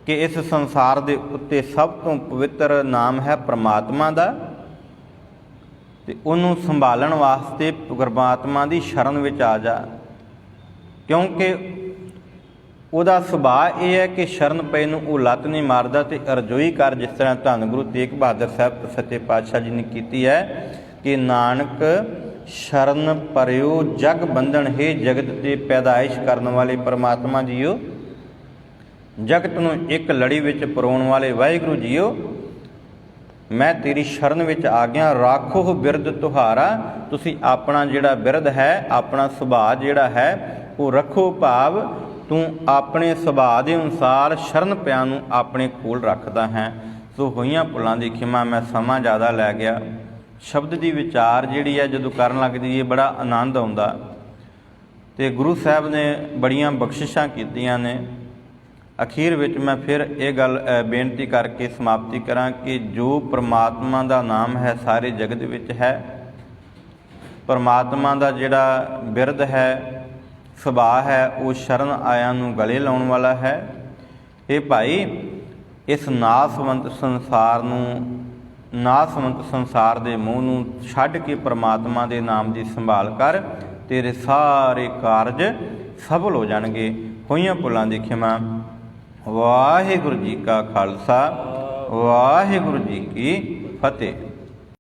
ਕਿ ਇਸ ਸੰਸਾਰ ਦੇ ਉੱਤੇ ਸਭ ਤੋਂ ਪਵਿੱਤਰ ਨਾਮ ਹੈ ਪ੍ਰਮਾਤਮਾ ਦਾ, ਤੇ ਉਹਨੂੰ ਸੰਭਾਲਣ ਵਾਸਤੇ ਪਰਮਾਤਮਾ ਦੀ ਸ਼ਰਨ ਵਿੱਚ ਆ ਜਾ। ਕਿਉਂਕਿ ਉਹਦਾ ਸੁਭਾਅ ਇਹ ਹੈ ਕਿ ਸ਼ਰਨ ਪਏ ਨੂੰ ਉਹ ਲੱਤ ਨਹੀਂ ਮਾਰਦਾ। ਤੇ ਅਰਜ਼ੋਈ ਕਰ, ਜਿਸ ਤਰ੍ਹਾਂ ਧੰਨ ਗੁਰੂ ਤੇਗ ਬਹਾਦਰ ਸਾਹਿਬ ਸੱਚੇ ਪਾਤਸ਼ਾਹ ਜੀ ਨੇ ਕੀਤੀ ਹੈ ਕਿ ਨਾਨਕ ਸ਼ਰਨ ਪਰਿਓ ਜਗ ਬੰਧਨ, ਹੈ ਜਗਤ ਦੇ ਪੈਦਾਇਸ਼ ਕਰਨ ਵਾਲੇ ਪ੍ਰਮਾਤਮਾ ਜੀਓ, ਜਗਤ ਨੂੰ ਇੱਕ ਲੜੀ ਵਿੱਚ ਪਰੋਣ ਵਾਲੇ ਵਾਹਿਗੁਰੂ ਜੀਓ, ਮੈਂ ਤੇਰੀ ਸ਼ਰਨ ਵਿੱਚ ਆ ਗਿਆ। ਰਾਖੋ ਬਿਰਦ ਤੁਹਾਰਾ, ਤੁਸੀਂ ਆਪਣਾ ਜਿਹੜਾ ਬਿਰਦ ਹੈ, ਆਪਣਾ ਸੁਭਾਅ ਜਿਹੜਾ ਹੈ ਉਹ ਰੱਖੋ। ਭਾਵ ਤੂੰ ਆਪਣੇ ਸੁਭਾਅ ਦੇ ਅਨੁਸਾਰ ਸ਼ਰਨ ਪਿਆਂ ਨੂੰ ਆਪਣੇ ਕੋਲ ਰੱਖਦਾ ਹੈ। ਸੋ ਹੋਈਆਂ ਭੁੱਲਾਂ ਦੀ ਖਿਮਾ। ਮੈਂ ਸਮਾਂ ਜ਼ਿਆਦਾ ਲੈ ਗਿਆ। ਸ਼ਬਦ ਦੀ ਵਿਚਾਰ ਜਿਹੜੀ ਹੈ ਜਦੋਂ ਕਰਨ ਲੱਗਦੀ ਹੈ ਬੜਾ ਆਨੰਦ ਆਉਂਦਾ। ਤੇ ਗੁਰੂ ਸਾਹਿਬ ਨੇ ਬੜੀਆਂ ਬਖਸ਼ਿਸ਼ਾਂ ਕੀਤੀਆਂ ਨੇ। ਅਖੀਰ ਵਿੱਚ ਮੈਂ ਫਿਰ ਇਹ ਗੱਲ ਬੇਨਤੀ ਕਰਕੇ ਸਮਾਪਤੀ ਕਰਾਂ ਕਿ ਜੋ ਪ੍ਰਮਾਤਮਾ ਦਾ ਨਾਮ ਹੈ ਸਾਰੇ ਜਗਤ ਵਿੱਚ ਹੈ। ਪ੍ਰਮਾਤਮਾ ਦਾ ਜਿਹੜਾ ਬਿਰਦ ਹੈ, ਸੁਭਾਅ ਹੈ, ਉਹ ਸ਼ਰਨ ਆਇਆਂ ਨੂੰ ਗਲੇ ਲਾਉਣ ਵਾਲਾ ਹੈ। ਇਹ ਭਾਈ, ਇਸ ਨਾਸਵੰਤ ਸੰਸਾਰ ਨੂੰ, ਨਾਸਵੰਤ ਸੰਸਾਰ ਦੇ ਮੂੰਹ ਨੂੰ ਛੱਡ ਕੇ ਪ੍ਰਮਾਤਮਾ ਦੇ ਨਾਮ ਦੀ ਸੰਭਾਲ ਕਰ, ਤੇਰੇ ਸਾਰੇ ਕਾਰਜ ਸਫਲ ਹੋ ਜਾਣਗੇ। ਹੋਈਆਂ ਭੁੱਲਾਂ ਦੀ ਖਿਮਾ। ਵਾਹਿਗੁਰੂ ਜੀ ਕਾ ਖਾਲਸਾ, ਵਾਹਿਗੁਰੂ ਜੀ ਕੀ ਫਤਿਹ।